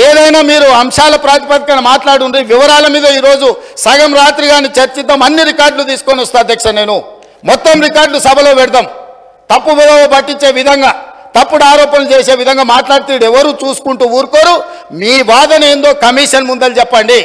ఏదైనా మీరు అంశాల ప్రాతిపదికన మాట్లాడుండ్రి, వివరాల మీద ఈరోజు సగం రాత్రి కానీ చర్చిద్దాం. అన్ని రికార్డులు తీసుకొని వస్తా అధ్యక్ష. నేను మొత్తం రికార్డులు సభలో పెడదాం, తప్పు పట్టించే విధంగా తప్పుడు ఆరోపణలు చేసే విధంగా మాట్లాడితే ఎవరు చూసుకుంటూ ఊరుకోరు. మీ వాదన ఏందో కమిషన్ ముందలు చెప్పండి.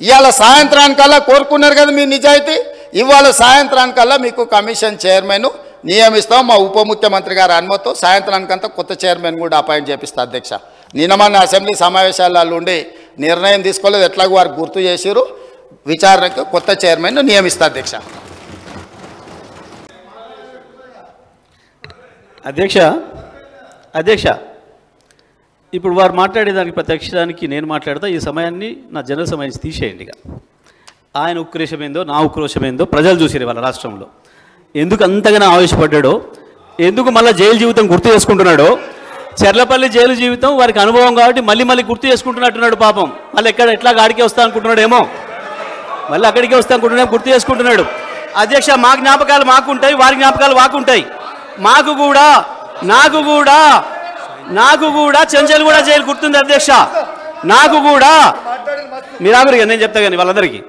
ఇవాళ సాయంత్రానికల్లా కోరుకున్నారు కదా మీ నిజాయితీ, ఇవాళ సాయంత్రానికల్లా మీకు కమిషన్ చైర్మన్ నియమిస్తాం. మా ఉప ముఖ్యమంత్రి గారి అనుమతితో సాయంత్రానికంతా కొత్త చైర్మన్ కూడా అపాయింట్ చేపిస్తా అధ్యక్ష. నిన్న మన అసెంబ్లీ సమావేశాలలో ఉండి నిర్ణయం తీసుకోలేదు, ఎట్లాగో వారు గుర్తు చేసిరు. విచారణకు కొత్త చైర్మన్ నియమిస్తా అధ్యక్ష. అధ్యక్ష ఇప్పుడు వారు మాట్లాడేదానికి ప్రత్యక్షానికి నేను మాట్లాడతా. ఈ సమయాన్ని నా జనరల్ సమయం తీసేయండి. ఆయన ఉక్రోషం ఏందో నా ఉక్రోషం ఏందో ప్రజలు చూసిరు వాళ్ళ రాష్ట్రంలో. ఎందుకు అంతగానో ఆవేశపడ్డాడో, ఎందుకు మళ్ళీ జైలు జీవితం గుర్తు చేసుకుంటున్నాడో. చెర్లపల్లి జైలు జీవితం వారికి అనుభవం కాబట్టి మళ్ళీ మళ్ళీ గుర్తు చేసుకుంటున్నట్టున్నాడు పాపం. మళ్ళీ ఎట్లా గాడికే వస్తా అనుకుంటున్నాడేమో, మళ్ళీ అక్కడికే వస్తా అనుకుంటున్నా గుర్తు చేసుకుంటున్నాడు. అధ్యక్ష మా జ్ఞాపకాలు మాకుంటాయి, వారి జ్ఞాపకాలు మాకుంటాయి. నాకు కూడా చెంచల్గూడ జైలు గుర్తుంది అధ్యక్ష. నాకు కూడా మీరాగరిగా నేను చెప్తా కానీ వాళ్ళందరికీ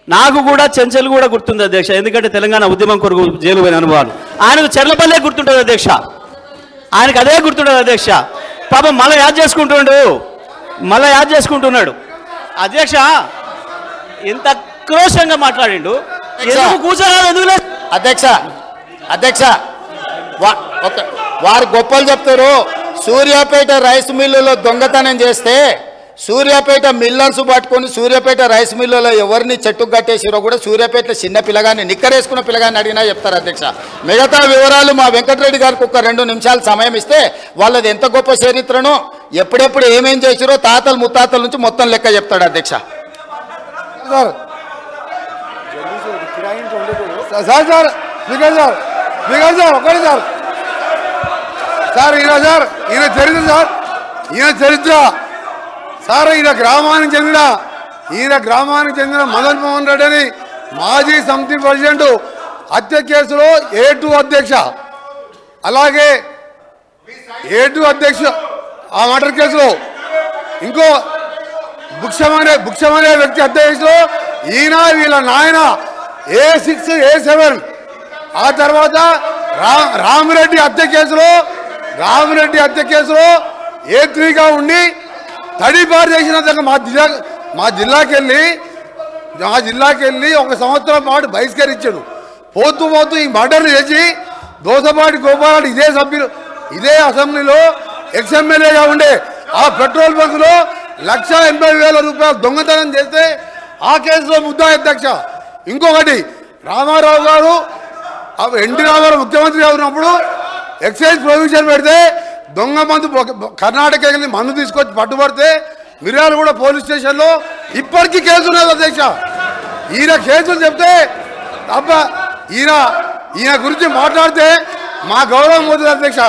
నాకు కూడా చెంచల్గూడ గుర్తుంది అధ్యక్ష. ఎందుకంటే తెలంగాణ ఉద్యమం కొరకు జైలు పోయిన అనుభవాలు. ఆయనకు చెర్లపల్లె గుర్తుంటుంది అధ్యక్ష, ఆయనకు అదే గుర్తుంటుంది అధ్యక్ష. పాపం మళ్ళీ యాద్ చేసుకుంటున్నాడు అధ్యక్ష. ఎంత క్రోషంగా మాట్లాడిండు, ఎందుకు కూర్చోరాదు, ఎందుకు లేదు అధ్యక్ష వారు గొప్పలు చెప్తారు. సూర్యాపేట రైస్ మిల్లులో దొంగతనం చేస్తే సూర్యాపేట మిల్లర్స్ పట్టుకొని సూర్యాపేట రైస్ మిల్లులో ఎవరిని చెట్టుకు కట్టేసిరో కూడా సూర్యాపేట చిన్న పిల్లగాన్ని నిక్కరేసుకున్న పిల్లగాన్ని అడిగినా చెప్తారు అధ్యక్ష. మిగతా వివరాలు మా వెంకటరెడ్డి గారికి ఒక 2 నిమిషాలు సమయం ఇస్తే వాళ్ళది ఎంత గొప్ప చరిత్రను ఎప్పుడెప్పుడు ఏమేం చేసిరో తాతలు ముత్తాతల నుంచి మొత్తం లెక్క చెప్తాడు అధ్యక్ష. ఈయన చరిత్ర సార్, ఈయన గ్రామానికి చెందిన మదన్ మోహన్ రెడ్డి అని మాజీ సమితి ప్రెసిడెంట్ హత్య కేసులో A2 అధ్యక్ష, అలాగే A2 అధ్యక్ష ఆ మర్డర్ కేసులో ఇంకో భుక్షమనే వ్యక్తి హత్య కేసులో ఈయన వీళ్ళ నాయన A6 A7. ఆ తర్వాత రామిరెడ్డి హత్య కేసులో A3గా ఉండి తడిపారు చేసిన మా జిల్లాకి వెళ్ళి 1 సంవత్సరం పాటు బహిష్కరించాడు. పోతూ ఈ మర్డర్లు చేసి దోసపాటి గోపాల్ ఇదే అసెంబ్లీలో ఎక్స్ఎమ్మెల్యేగా ఉండే ఆ పెట్రోల్ బంకులో 1,80,000 రూపాయలు దొంగతనం చేస్తే ఆ కేసులో ముద్దాయి అధ్యక్ష. ఇంకొకటి రామారావు గారు ఎన్టీ రామారావు ముఖ్యమంత్రిగా ఉన్నప్పుడు ఎక్సైజ్ ప్రొవిజన్ పెడితే దొంగ మందు కర్ణాటక వెళ్ళి మందు తీసుకొచ్చి పట్టుబడితే మిర్యాలగూడ పోలీస్ స్టేషన్లో ఇప్పటికీ కేసు ఉన్నది అధ్యక్ష. ఈయన కేసులు చెప్తే తప్ప ఈయన గురించి మాట్లాడితే మా గౌరవం పోతుంది అధ్యక్ష.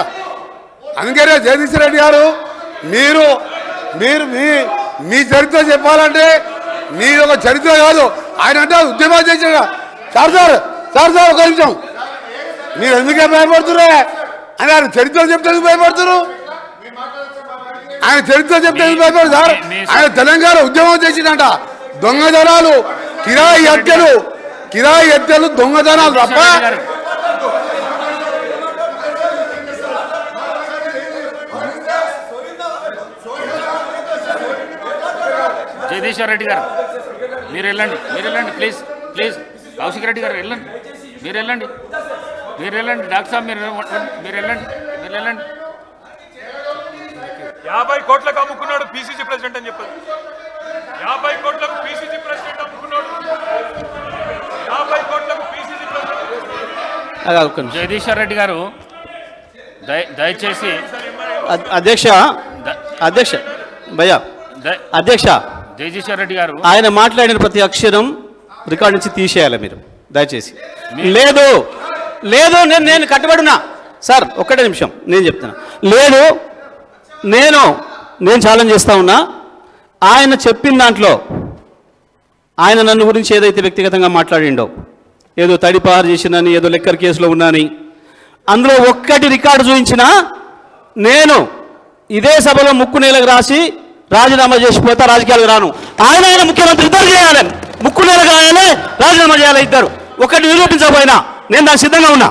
అందుకనే జగదీష్ రెడ్డి గారు మీరు మీ చరిత్ర చెప్పాలంటే మీరు ఒక చరిత్ర కాదు, ఆయన అంటే ఉద్యమాలు చేశాడు. సార్ ఒక నిమిషం, మీరు ఎందుకే భయపడుతున్నారు అని ఆయన చరిత్ర చెప్తే భయపడుతున్నారు. ఆయన చరిత్ర చెప్తే భయపడదు సార్. ఆయన తెలంగాణ ఉద్యమం చేసిందంట. దొంగతనాలు, కిరాయి హత్యలు దొంగతనాలు తప్ప జగదీశ్వర్ రెడ్డి గారు మీరు వెళ్ళండి ప్లీజ్ కౌశిక్ రెడ్డి గారు వెళ్ళండి, మీరు వెళ్ళండి డాక్టర్ సాబ్ మీరు వెళ్ళండి 50 కోట్లకు అమ్ముకున్నాడు పిసిసి ప్రెసిడెంట్ అని చెప్పారు. 50 కోట్లకు పిసిసి ప్రెసిడెంట్ అమ్ముకున్నాడు. 50 కోట్లకు పిసిసి ప్రెసిడెంట్. జగదీశ్వర్ రెడ్డి గారు దయచేసి అధ్యక్ష జగదీశ్వర్ రెడ్డి గారు ఆయన మాట్లాడిన ప్రతి అక్షరం రికార్డు నుంచి తీసేయాలి మీరు దయచేసి. లేదు నేను కట్టుబడినా సార్, ఒక్కటే నిమిషం నేను చెప్తున్నా. లేదు నేను ఛాలెంజ్ చేస్తా ఉన్నా. ఆయన చెప్పిన దాంట్లో ఆయన నన్ను గురించి ఏదైతే వ్యక్తిగతంగా మాట్లాడిండో, ఏదో తడిపారు చేసినని, ఏదో లెక్కర్ కేసులో ఉన్నాని, అందులో ఒక్కటి రికార్డు చూపించినా నేను ఇదే సభలో ముక్కు నేలకు రాసి రాజీనామా చేసిపోతా, రాజకీయాలకు రాను. ఆయన ముఖ్యమంత్రి ఇద్దరు చేయాలి, ముక్కు నేలకు రాయాలి, రాజీనామా చేయాలి ఇద్దరు. ఒకటి నిరూపించకపోయినా నేను దానికి సిద్ధంగా ఉన్నా.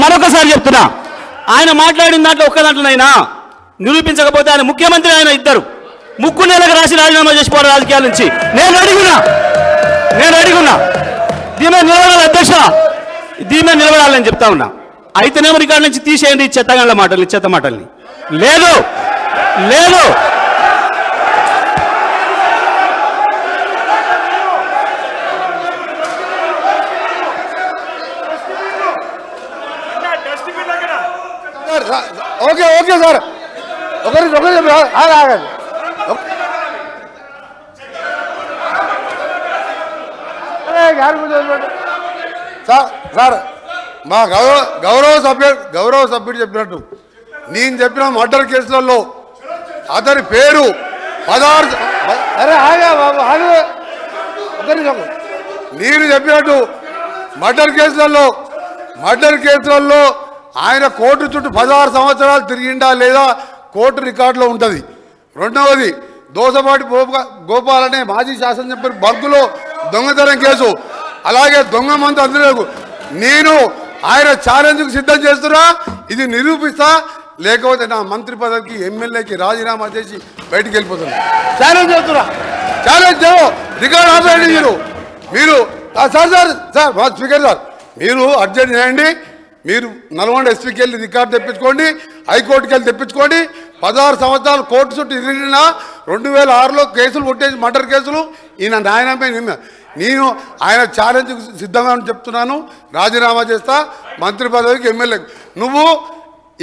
మరొకసారి చెప్తున్నా, ఆయన మాట్లాడిన దాంట్లో ఒక్క దాంట్లోనైనా నిరూపించకపోతే ఆయన ముఖ్యమంత్రి ఆయన ఇద్దరు ముక్కు నెలకు రాసి రాజీనామా చేసిపోవాలి రాజకీయాల నుంచి. నేను అడుగున్నా దీని మీద నిలబడాలి అధ్యక్ష, దీని మీద నిలబడాలని చెప్తా ఉన్నా. అయితేనేమో రికార్డు నుంచి తీసేయండి ఈ చెత్తగాళ్ళ మాటల్ని, చెత్త మాటల్ని. లేదు ఓకే సార్, ఒకరికి ఆగండి. సార్ మా గౌరవ సభ్యుడు చెప్పినట్టు నేను చెప్పిన మర్డర్ కేసులలో అతని పేరు 16 నేను చెప్పినట్టు మర్డర్ కేసులలో ఆయన కోర్టు చుట్టూ 16 సంవత్సరాలు తిరిగిండా లేదా కోర్టు రికార్డులో ఉంటుంది. రెండవది దోసపాటి గోపాల్ అనే మాజీ శాసనసభ్యుడు బంకులో దొంగతనం కేసు, అలాగే దొంగ మందు అందరూ నేను ఆయన ఛాలెంజ్కు సిద్ధం చేస్తున్నా. ఇది నిరూపిస్తా, లేకపోతే నా మంత్రి పదవికి ఎమ్మెల్యేకి రాజీనామా చేసి బయటికి వెళ్ళిపోతున్నా. ఛాలెంజ్ చేస్తున్నా, రికార్డు ఆపేయండి మీరు సార్ మా స్పీకర్ సార్, మీరు అర్జెంట్ చేయండి. మీరు నల్గొండ ఎస్పీకి వెళ్ళి రికార్డు తెప్పించుకోండి, హైకోర్టుకి వెళ్ళి తెప్పించుకోండి. 16 సంవత్సరాలు కోర్టు చుట్టూ తిరిగినా 2006లో కేసులు కొట్టేసి మర్డర్ కేసులు ఈయన న్యాయమే. నేను ఆయన ఛాలెంజ్కి సిద్ధంగా చెప్తున్నాను, రాజీనామా చేస్తా మంత్రి పదవికి ఎమ్మెల్యే. నువ్వు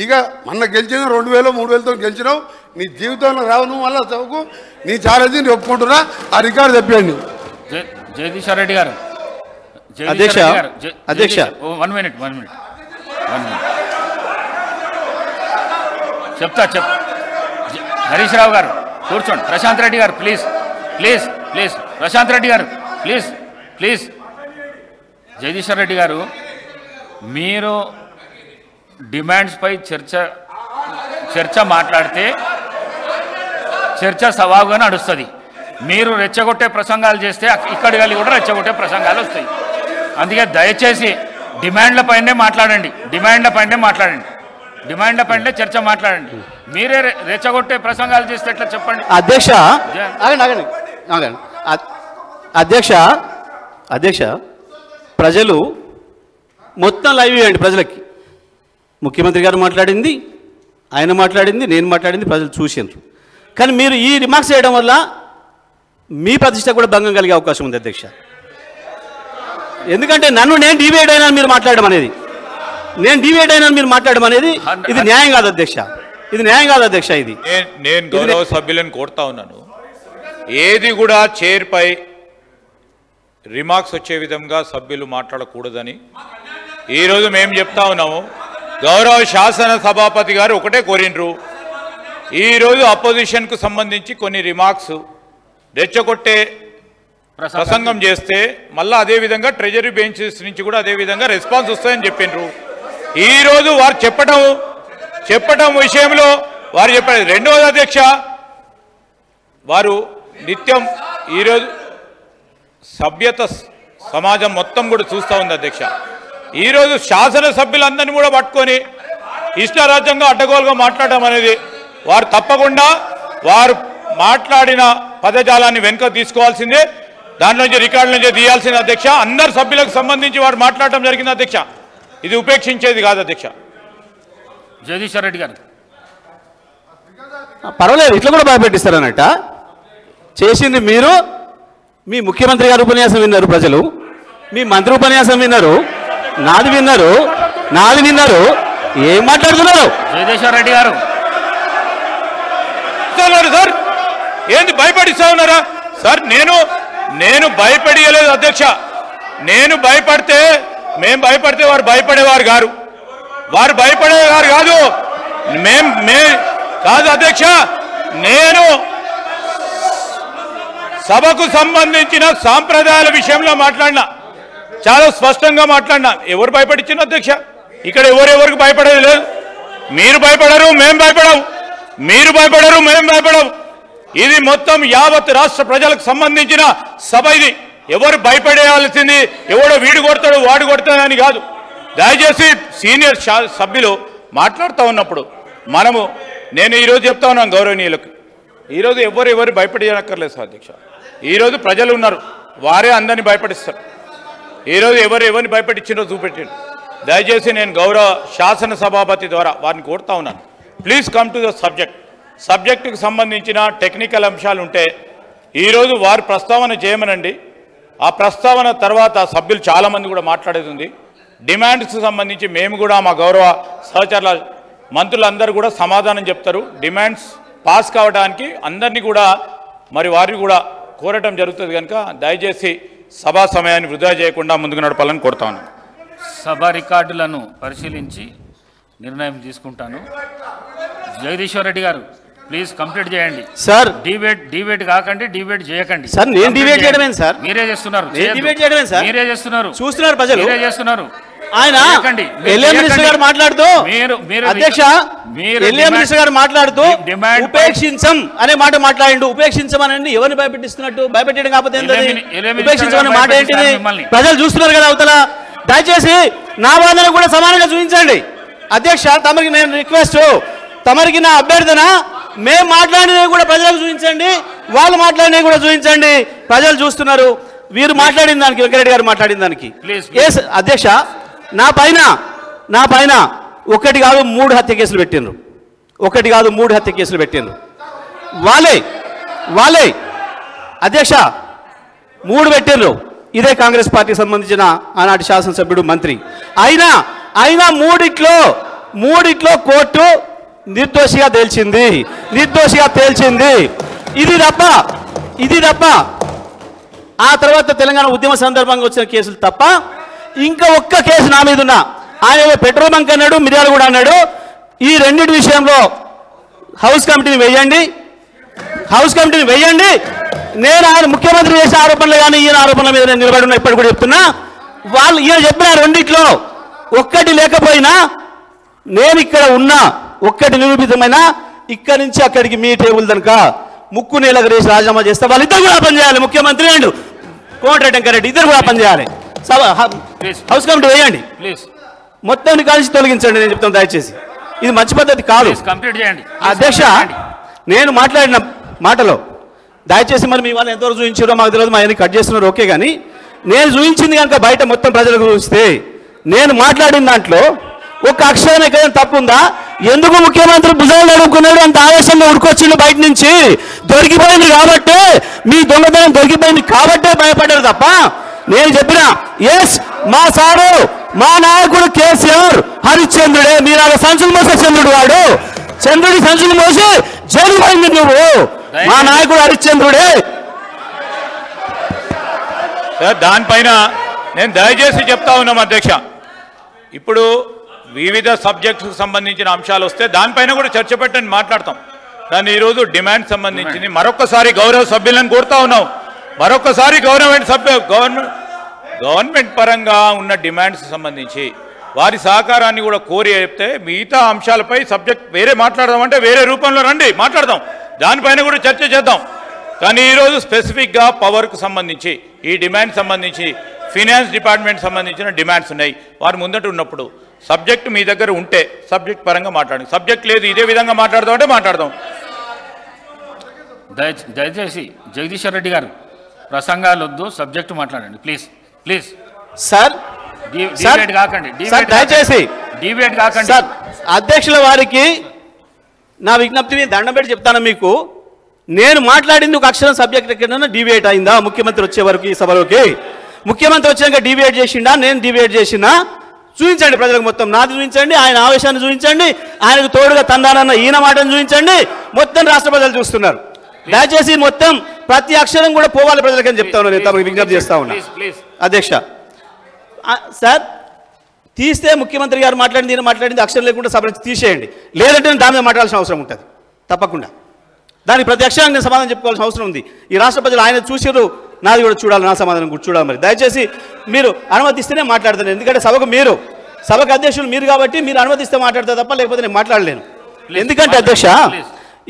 ఇక మొన్న గెలిచిన 2000 3000తో గెలిచినావు, నీ జీవితంలో రావు, నువ్వు మళ్ళీ చదువుకు నీ ఛాలెంజ్ నేను ఒప్పుకుంటున్నా. ఆ రికార్డు తెప్పియండి. జగదీశ్వర్ రెడ్డి గారు అధ్యక్ష 1 మినిట్ చెప్తా హరీష్ రావు గారు కూర్చోండి. ప్రశాంత్ రెడ్డి గారు ప్లీజ్ ప్రశాంత్ రెడ్డి గారు ప్లీజ్ జగదీశ్వర్ రెడ్డి గారు, మీరు డిమాండ్స్పై చర్చ మాట్లాడితే చర్చ సవాలుగా నడుస్తుంది. మీరు రెచ్చగొట్టే ప్రసంగాలు చేస్తే ఇక్కడి వెళ్ళి కూడా రెచ్చగొట్టే ప్రసంగాలు వస్తాయి. అందుకే దయచేసి డిమాండ్లపైనే మాట్లాడండి, డిమాండ్లపైనే చర్చ మాట్లాడండి. మీరే రెచ్చగొట్టే ప్రసంగాలు చేస్తే ఎట్లా చెప్పండి. అధ్యక్ష ప్రజలు మొత్తం లైవ్ ఇవ్వండి. ప్రజలకి ముఖ్యమంత్రి గారు మాట్లాడింది, ఆయన మాట్లాడింది, నేను మాట్లాడింది ప్రజలు చూసినారు. కానీ మీరు ఈ రిమార్క్స్ చేయడం వల్ల మీ ప్రతిష్ట కూడా భంగం కలిగే అవకాశం ఉంది అధ్యక్ష. ఎందుకంటే నేను డివైడ్ అయినా మీరు మాట్లాడడం అనేది, ఇది న్యాయం కాదు అధ్యక్ష, ఇది నేను గౌరవ సభ్యులను కోరుతా ఉన్నాను, ఏది కూడా చైర్పై రిమార్క్స్ వచ్చే విధంగా సభ్యులు మాట్లాడకూడదని ఈరోజు మేము చెప్తా ఉన్నాము. గౌరవ శాసన సభాపతి గారు ఒకటే కోరినరు, ఈరోజు అపోజిషన్కు సంబంధించి కొన్ని రిమార్క్స్ రెచ్చగొట్టే ప్రసంగం చేస్తే మళ్ళీ అదేవిధంగా ట్రెజరీ బెంచెస్ నుంచి కూడా అదేవిధంగా రెస్పాన్స్ వస్తాయని చెప్పినారు. ఈరోజు వారు చెప్పటం విషయంలో వారు చెప్పారు. రెండవది అధ్యక్ష, వారు నిత్యం ఈరోజు సభ్యత సమాజం మొత్తం కూడా చూస్తూ ఉంది అధ్యక్ష. ఈరోజు శాసనసభ్యులందరినీ కూడా పట్టుకొని ఇష్టారాజ్యంగా అడ్డగోలుగా మాట్లాడడం అనేది వారు తప్పకుండా వారు మాట్లాడిన పదజాలాన్ని వెనుక తీసుకోవాల్సిందే, దాంట్లో నుంచి రికార్డుల నుంచి తీయాల్సిందే అధ్యక్ష. అందరు సభ్యులకు సంబంధించి వారు మాట్లాడటం జరిగింది అధ్యక్ష, ఇది ఉపేక్షించేది కాదు అధ్యక్ష. జగదీశ్వర్ రెడ్డి గారు పర్వాలేదు, ఇట్లా కూడా భయపెట్టిస్తారన్నట్ట. చేసింది మీరు, మీ ముఖ్యమంత్రి గారు ఉపన్యాసం విన్నారు ప్రజలు, మీ మంత్రి ఉపన్యాసం విన్నారు, నాది విన్నారు, ఏం మాట్లాడుతున్నారు? జగదీశ్వర్ రెడ్డి గారు సార్ ఏంది భయపడిస్తా ఉన్నారా సార్? నేను భయపడియలేదు అధ్యక్ష. మేము భయపడితే వారు భయపడేవారు కాదు, కాదు అధ్యక్ష. నేను సభకు సంబంధించిన సాంప్రదాయాల విషయంలో మాట్లాడినా, చాలా స్పష్టంగా మాట్లాడినా. ఎవరు భయపడించిన అధ్యక్ష? ఇక్కడ ఎవరెవరికి భయపడేది లేదు. మీరు భయపడరు, మేము భయపడము. ఇది మొత్తం యావత్ రాష్ట్ర ప్రజలకు సంబంధించిన సభ. ఇది ఎవరు భయపడేయాల్సింది, ఎవడో వీడు కొడతాడు వాడు కొడతాడని కాదు. దయచేసి సీనియర్ సభ్యులు మాట్లాడుతూ ఉన్నప్పుడు మనము నేను ఈరోజు చెప్తా ఉన్నాను గౌరవనీయులకు, ఈరోజు ఎవరు భయపడనక్కర్లేదు సార్ అధ్యక్ష. ఈరోజు ప్రజలు ఉన్నారు, వారే అందరినీ భయపడిస్తారు. ఈరోజు ఎవరిని భయపడించినో చూపెట్టారు. దయచేసి నేను గౌరవ శాసన సభాపతి ద్వారా వారిని కోరుతా ఉన్నాను, ప్లీజ్ కమ్ టు ద సబ్జెక్టుకు సంబంధించిన టెక్నికల్ అంశాలు ఉంటే ఈరోజు వారు ప్రస్తావన చేయమనండి. ఆ ప్రస్తావన తర్వాత సభ్యులు చాలామంది కూడా మాట్లాడేది ఉంది. డిమాండ్స్కి సంబంధించి మేము కూడా మా గౌరవ సహచరుల మంత్రులందరూ కూడా సమాధానం చెప్తారు. డిమాండ్స్ పాస్ కావడానికి అందరినీ కూడా మరి వారిని కూడా కోరటం జరుగుతుంది కనుక దయచేసి సభా సమయాన్ని వృధా చేయకుండా ముందుకు నడపాలని కోరుతాను. సభ రికార్డులను పరిశీలించి నిర్ణయం తీసుకుంటాను. జగదీశ్వర్ రెడ్డి గారు ప్లీజ్ కంప్లీట్ చేయండి సార్. డిబేట్ కాకండి, డిబేట్ చేయకండి సార్. నేను డిబేట్ చేయడమే సార్, మీరే చేస్తున్నారు. డిబేట్ చేయడమే సార్, మీరే చేస్తున్నారు, చూస్తున్నారు ప్రజలు, మీరే చేస్తున్నారు. ఆయన ఎల్ఏ మినిస్టర్ గారు మాట్లాడుతూ అధ్యక్ష ఎల్ఏ మినిస్టర్ గారు మాట్లాడుతూ ఉపేక్షించం అనే మాట మాట్లాడిండు. ఉపేక్షించమనండి ఎవరిని భయపెట్టిస్తున్నట్టు? భయపెట్టడం కాకపోతే ఉపేక్షించమనే మాట ఏంటిది? ప్రజలు చూస్తున్నారు కదా అవతల. దయచేసి నా వాదన కూడా సమానంగా చూపించండి అధ్యక్ష. తమరికి నేను రిక్వెస్ట్, తమరికి నా అభ్యర్థన, మేము మాట్లాడినవి కూడా ప్రజలకు చూపించండి, వాళ్ళు మాట్లాడినవి కూడా చూపించండి. ప్రజలు చూస్తున్నారు. వీరు మాట్లాడిన దానికి, వెంకరెడ్డి గారు మాట్లాడిన దానికి అధ్యక్ష నా పైన ఒకటి కాదు 3 హత్య కేసులు పెట్టిండ్రు. ఒకటి కాదు 3 హత్య కేసులు పెట్టిండ్రు. వాళ్ళే అధ్యక్ష 3 పెట్టిండ్రు. ఇదే కాంగ్రెస్ పార్టీకి సంబంధించిన ఆనాటి శాసనసభ్యుడు మంత్రి. అయినా మూడిట్లో కోర్టు నిర్దోషిగా తేల్చింది. ఇది తప్ప ఆ తర్వాత తెలంగాణ ఉద్యమ సందర్భంగా వచ్చిన కేసులు తప్ప ఇంకా ఒక్క కేసు నా మీద ఉన్నా. ఆయన పెట్రోల్ బంక్ అన్నాడు, మిర్యాలు కూడా అన్నాడు. ఈ రెండింటి విషయంలో హౌస్ కమిటీని వేయండి. నేను ఆయన ముఖ్యమంత్రి చేసే ఆరోపణలు కానీ ఈయన ఆరోపణల మీద నేను నిలబడి ఉన్నా. ఇప్పటి కూడా చెప్తున్నా, వాళ్ళు ఈయన చెప్పిన రెండిట్లో ఒక్కటి లేకపోయినా నేను ఇక్కడ ఉన్నా, ఒక్కటి నిరూపితమైన ఇక్కడి నుంచి అక్కడికి మీ టేబుల్ కనుక ముక్కు నీళ్ళకి రేసి రాజీనామా చేస్తే వాళ్ళిద్దరు కూడా పనిచేయాలి. ముఖ్యమంత్రి అండ్ కోమటిరెడ్డి వెంకరెడ్డి ఇద్దరు కూడా పనిచేయాలి. హౌస్ కమిటీ వేయండి ప్లీజ్. మొత్తాన్ని కలిసి తొలగించండి. నేను చెప్తాను దయచేసి, ఇది మంచి పద్ధతి కాదు. కంప్లీట్ చేయండి అధ్యక్ష. నేను మాట్లాడిన మాటలో దయచేసి మరి మీ వాళ్ళు ఎంతవరకు చూపించారో మాకు తెలియదు, మా అన్ని కట్ చేస్తున్నారు ఓకే, కానీ నేను చూపించింది కనుక బయట మొత్తం ప్రజలకు చూపిస్తే నేను మాట్లాడిన దాంట్లో ఒక అక్షరం ఎక్కడైనా తప్పు ఉందా? ఎందుకు ముఖ్యమంత్రి భుజాలు నడుపుకున్నాడు అంత ఆవేశంగా ఉడుకొచ్చిండు బయట నుంచి? దొరికిపోయింది కాబట్టే, మీ దొంగతనం దొరికిపోయింది కాబట్టే భయపడ్డారు తప్ప నేను చెప్పిన ఎస్ మా సారు మా నాయకుడు కేసీఆర్ హరిశ్చంద్రుడే. మీరు అలా సంచులు మోసే చంద్రుడు, వాడు చంద్రుడి సంచులు మోసి జైలు పోయింది నువ్వు. మా నాయకుడు హరిశ్చంద్రుడే. దానిపైన నేను దయచేసి చెప్తా ఉన్నాం అధ్యక్ష. ఇప్పుడు వివిధ సబ్జెక్టుకు సంబంధించిన అంశాలు వస్తే దానిపైన కూడా చర్చ పెట్టని మాట్లాడతాం. కానీ ఈరోజు డిమాండ్ సంబంధించింది మరొకసారి గౌరవ సభ్యులను కోరుతా ఉన్నాం. మరొకసారి గవర్నమెంట్ పరంగా ఉన్న డిమాండ్స్ సంబంధించి వారి సహకారాన్ని కూడా కోరి చెప్తే మిగతా అంశాలపై సబ్జెక్ట్ వేరే మాట్లాడదామంటే వేరే రూపంలో రండి మాట్లాడదాం, దానిపైన కూడా చర్చ చేద్దాం. కానీ ఈరోజు స్పెసిఫిక్గా పవర్కు సంబంధించి ఈ డిమాండ్ సంబంధించి ఫినాన్స్ డిపార్ట్మెంట్ సంబంధించిన డిమాండ్స్ ఉన్నాయి. వారు ముందట ఉన్నప్పుడు సబ్జెక్ట్ మీ దగ్గర ఉంటే సబ్జెక్ట్ పరంగా మాట్లాడండి. సబ్జెక్ట్ లేదు ఇదే విధంగా మాట్లాడదాం అంటే మాట్లాడదాం. దయచేసి జగదీశ్వర్ రెడ్డి గారు ప్రసంగాలు వద్దు, సబ్జెక్టు మాట్లాడండి ప్లీజ్ సార్. డిబేట్ కాకండి, దయచేసి డిబేట్ కాకండి సార్. అధ్యక్షుల వారికి నా విజ్ఞప్తిని దండం పెట్టి చెప్తాను మీకు. నేను మాట్లాడింది ఒక అక్షరం సబ్జెక్ట్ ఎక్కడైనా డిబేట్ అయిందా? ముఖ్యమంత్రి వచ్చే వరకు ఈ సభలోకి ముఖ్యమంత్రి వచ్చాక డిబేట్ చేసిండా? నేను డిబేట్ చేసినా? చూపించండి ప్రజలకు మొత్తం. నాది చూపించండి, ఆయన ఆవేశాన్ని చూపించండి, ఆయనకు తోడుగా తందానన్న ఈయన మాటను చూపించండి. మొత్తం రాష్ట్ర ప్రజలు చూస్తున్నారు. దయచేసి మొత్తం ప్రతి అక్షరం కూడా పోవాలి ప్రజలకని చెప్తా ఉన్నా. నేను తమకు విజ్ఞప్తి చేస్తా ఉన్నా అధ్యక్ష. సార్ తీస్తే ముఖ్యమంత్రి గారు మాట్లాడింది ఈయన మాట్లాడింది అక్షరం లేకుండా సభ నుంచి తీసేయండి. లేదంటే దాని మీద మాట్లాడాల్సిన అవసరం ఉంటుంది తప్పకుండా. దానికి ప్రతి అక్షరానికి నేను సమాధానం చెప్పుకోవాల్సిన అవసరం ఉంది. ఈ రాష్ట్ర ప్రజలు ఆయన చూసారు, నాది కూడా చూడాలి, నా సమాధానం కూడా చూడాలి. మరి దయచేసి మీరు అనుమతిస్తేనే మాట్లాడతాను. ఎందుకంటే సభకు అధ్యక్షులు మీరు కాబట్టి మీరు అనుమతిస్తే మాట్లాడతా తప్ప లేకపోతే నేను మాట్లాడలేను. ఎందుకంటే అధ్యక్ష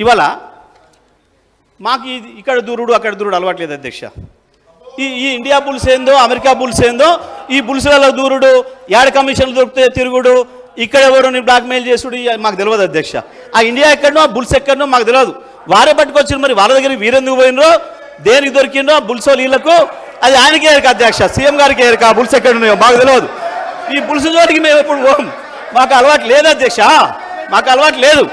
ఇవాళ మాకు ఇక్కడ దూరుడు అక్కడ దూరుడు అలవాట్లేదు అధ్యక్ష. ఈ ఇండియా బుల్స్ ఏందో అమెరికా బుల్స్ ఏందో, ఈ బుల్స్లలో దూరుడు, యాడ్ కమిషన్లు దొరికితే తిరుగుడు, ఇక్కడ ఎవరు బ్లాక్మెయిల్ చేసుడు మాకు తెలియదు అధ్యక్ష. ఆ ఇండియా ఎక్కడనో ఆ బుల్స్ ఎక్కడనో మాకు తెలియదు. వారే పట్టుకొచ్చారు, మరి వాళ్ళ దగ్గర వీరెందుకు పోయినరో దేనికి దొరికిందో ఆ బుల్సో నీళ్లకు అది ఆయనకే ఎరక అధ్యక్ష, సీఎం గారికి ఎరక. ఆ బుల్స్ ఎక్కడ ఉన్నాయో మాకు తెలియదు. ఈ బుల్స్ చోటికి మేము ఎప్పుడు పోం, మాకు అలవాటు లేదు అధ్యక్ష, మాకు అలవాటు లేదు.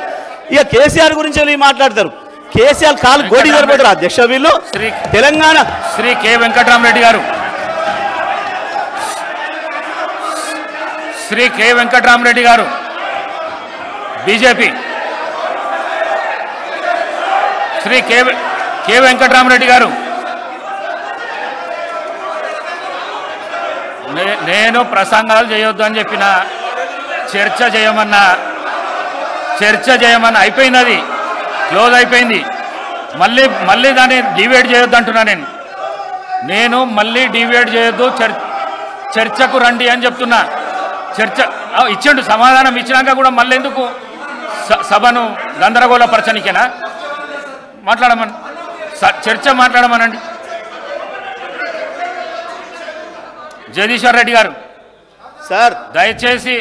ఇక కేసీఆర్ గురించి వీళ్ళు మాట్లాడతారు. కేసీఆర్ కాలు గోడి సరిపోతారు అధ్యక్ష వీళ్ళు. తెలంగాణ శ్రీ కె వెంకటరామరెడ్డి గారు, శ్రీ కె వెంకటరామరెడ్డి గారు బీజేపీ, శ్రీ కె వెంకటరామరెడ్డి గారు, నేను ప్రసంగాలు చేయొద్దు అని చెప్పిన, చర్చ చేయమన్నా అయిపోయింది, అది క్లోజ్ అయిపోయింది. మళ్ళీ దాన్ని డివైడ్ చేయొద్దు అంటున్నా నేను మళ్ళీ డివైడ్ చేయొద్దు, చర్చకు రండి అని చెప్తున్నా. చర్చ ఇచ్చిండు, సమాధానం ఇచ్చినాక కూడా మళ్ళీ ఎందుకు సభను గందరగోళపరచనికేనా? మాట్లాడమని, చర్చ మాట్లాడమనండి. జగదీశ్వర్ రెడ్డి గారు సార్ దయచేసి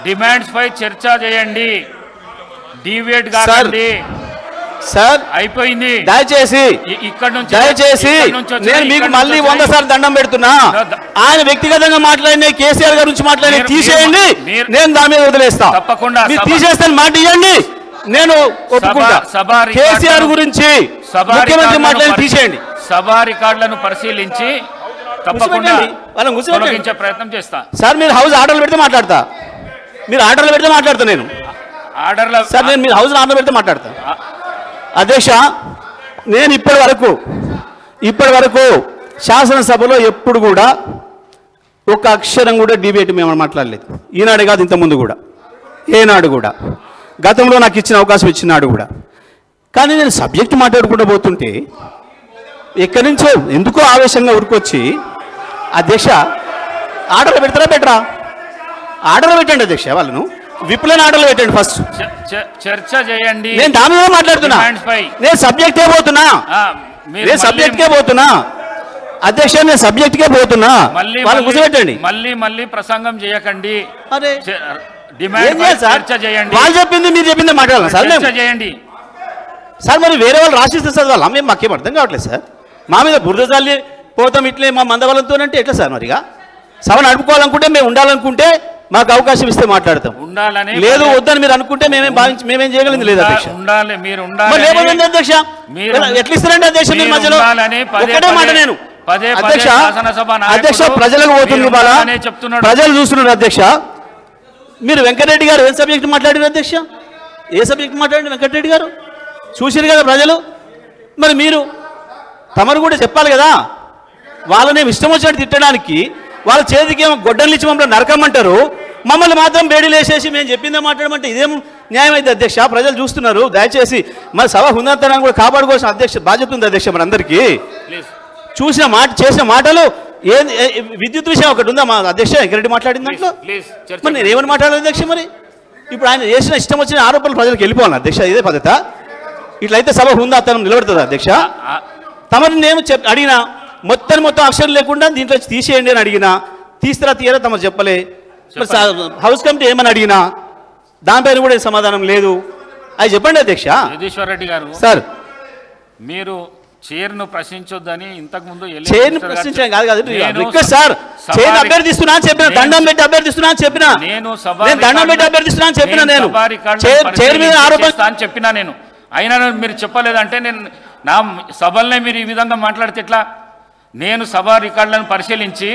డిమాండ్స్ పై చర్చ చేయండి, డివేట్ కాదండి సార్. అయిపోయింది. దయచేసి నేను మీకు మళ్ళీ 100 సార్లు దండం పెడుతున్నా. ఆయన వ్యక్తిగతంగా మాట్లాడిన కేసీఆర్ గారి గురించి మాట్లాడిన తీసేయండి, నేను దాని మీద వదిలేస్తా. తప్పకుండా మీరు తీసేస్తాను మాట ఇవ్వండి, నేను ఒప్పుకుంటా. కేసీఆర్ గురించి ముఖ్యమంత్రి మాట్లాడి తీసేయండి. సభా రికార్డులను పరిశీలించి తప్పకుండా తొలగించే ప్రయత్నం చేస్తా. సార్ మీరు హౌస్ ఆర్డర్లు పెడితే మాట్లాడతా, మీరు ఆర్డర్లు పెడితే మాట్లాడతా. నేను ఆర్డర్లో సార్ నేను మీరు హౌస్ ఆర్డర్ పెడితే మాట్లాడతా. అధ్యక్ష, నేను ఇప్పటి వరకు శాసనసభలో ఎప్పుడు కూడా ఒక అక్షరం కూడా డిబేట్ మేము మాట్లాడలేదు. ఈనాడు కాదు, ఇంతకుముందు కూడా ఏనాడు కూడా, గతంలో నాకు ఇచ్చిన అవకాశం ఇచ్చినాడు కూడా. కానీ నేను సబ్జెక్ట్ మాట్లాడుకుంటూ పోతుంటే ఎక్కడి నుంచో ఎందుకో ఆవేశంగా ఉరికొచ్చి, అధ్యక్ష ఆర్డర్లు పెడతారా బెటరా? ఆర్డర్లు పెట్టండి అధ్యక్ష, వాళ్ళను విప్లైన ఆర్డర్లు పెట్టండి ఫస్ట్. చర్చ చేయండి. నేను దాని మీద మాట్లాడుతున్నా, నేను సబ్జెక్టే పోతున్నా, అధ్యక్ష నేను సబ్జెక్ట్కే పోతున్నా. వాళ్ళు కూర్చోబెట్టండి. మళ్ళీ ప్రసంగం చేయకండి. అరే చర్చ చేయండి. వాళ్ళు చెప్పింది మీరు చెప్పింది మాట్లాడాలి సార్. చర్చ చేయండి సార్. మరి వేరే వాళ్ళు రాసిస్తే చదవాలా? మేము మాకేం అర్థం కావట్లేదు సార్. మా మీద బురద చల్లి పోతాం ఇట్లే మా మందబలంతో అంటే ఎట్లా సార్? మరిగా సభ నడుపుకోవాలనుకుంటే, మేము ఉండాలనుకుంటే మాకు అవకాశం ఇస్తే మాట్లాడతాం. లేదు వద్దని మీరు అనుకుంటే మేమేం చేయగలిగింది లేదు అధ్యక్ష. అధ్యక్ష ఎట్లా ఇస్తారండి అధ్యక్ష? మీరు మధ్యలో ఒకటే మాట, నేను అధ్యక్ష ప్రజలకు పోతుంది ఇవాళ, ప్రజలు చూస్తున్నారు అధ్యక్ష. మీరు వెంకటరెడ్డి గారు ఏ సబ్జెక్ట్ మాట్లాడారు అధ్యక్ష? ఏ సబ్జెక్ట్ మాట్లాడండి వెంకటరెడ్డి గారు? చూసారు కదా ప్రజలు. మరి మీరు తమరు కూడా చెప్పాలి కదా. వాళ్ళని ఇష్టం వచ్చినట్టు తిట్టడానికి వాళ్ళ చేతికి ఏమో గొడ్డలు ఇచ్చి మమ్మల్ని నరకమంటారు, మమ్మల్ని మాత్రం బేడీలు వేసేసి మేము చెప్పిందే మాట్లాడమంటే ఇదేం న్యాయం అయితే అధ్యక్ష? ప్రజలు చూస్తున్నారు. దయచేసి మరి సభ హుందాతనాన్ని కూడా కాపాడుకోవాల్సిన అధ్యక్ష బాధ్యత ఉంది అధ్యక్ష మన అందరికీ. చూసిన మాట చేసిన మాటలు విద్యుత్ విషయం ఒకటి ఉందా మా అధ్యక్ష? వెంకరెడ్డి మాట్లాడిన దాంట్లో మరి నేను ఏమని మాట్లాడాలి అధ్యక్ష? మరి ఇప్పుడు ఆయన చేసిన ఇష్టం వచ్చిన ఆరోపణలు ప్రజలకు వెళ్ళిపోవాలి అధ్యక్ష, ఇదే పద్ధత? ఇట్లయితే సభ హుందాతనం నిలబడుతుంది అధ్యక్ష. తమని నేను అడిగినా మొత్తం అక్షరం లేకుండా దీంట్లో తీసేయండి అని అడిగినా, తీస్తారా తీయరా తమరు చెప్పలే. హౌస్ కమిటీ ఏమని అడిగినా దానిపైన కూడా సమాధానం లేదు. అది చెప్పండి అధ్యక్ష. జగదీశ్వర్ రెడ్డి గారు సార్, మీరు చైర్ను ప్రశ్నించొద్దని ఇంతకు ముందు చైర్ను ప్రశ్నించడం కాదు కదా రిక్వెస్ట్ సార్. చైర్ అభ్యర్థిస్తున్నా అని చెప్పిన, దండం పెట్టి అభ్యర్థిస్తున్నా అని చెప్పిన, నేను దండం పెట్టి అభ్యర్థిస్తున్నా అని చెప్పిన, నేను చైర్ మీద ఆరోపణ చెప్పినా నేను. అయినా మీరు చెప్పలేదంటే నేను నా సభలనే మీరు ఈ విధంగా మాట్లాడితే ఎట్లా? నేను సభా రికార్డులను పరిశీలించి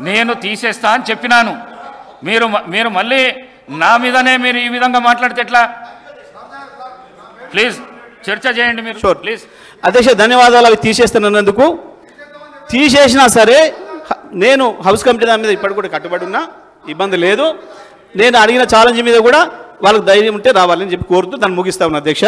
నేను తీసేస్తా అని చెప్పినాను. మీరు మళ్ళీ నా మీదనే మీరు ఈ విధంగా మాట్లాడితే ఎట్లా? ప్లీజ్ చర్చ చేయండి మీరు. ప్లీజ్ అధ్యక్ష ధన్యవాదాలు. అవి తీసేస్తున్నందుకు. తీసేసినా సరే నేను హౌస్ కమిటీ దాని మీద ఇప్పటికి కూడా కట్టుబడి ఉన్నా, ఇబ్బంది లేదు. నేను అడిగిన ఛాలెంజ్ మీద కూడా వాళ్ళకి ధైర్యం ఉంటే రావాలని చెప్పి కోరుతూ దాన్ని ముగిస్తా ఉన్నా అధ్యక్ష.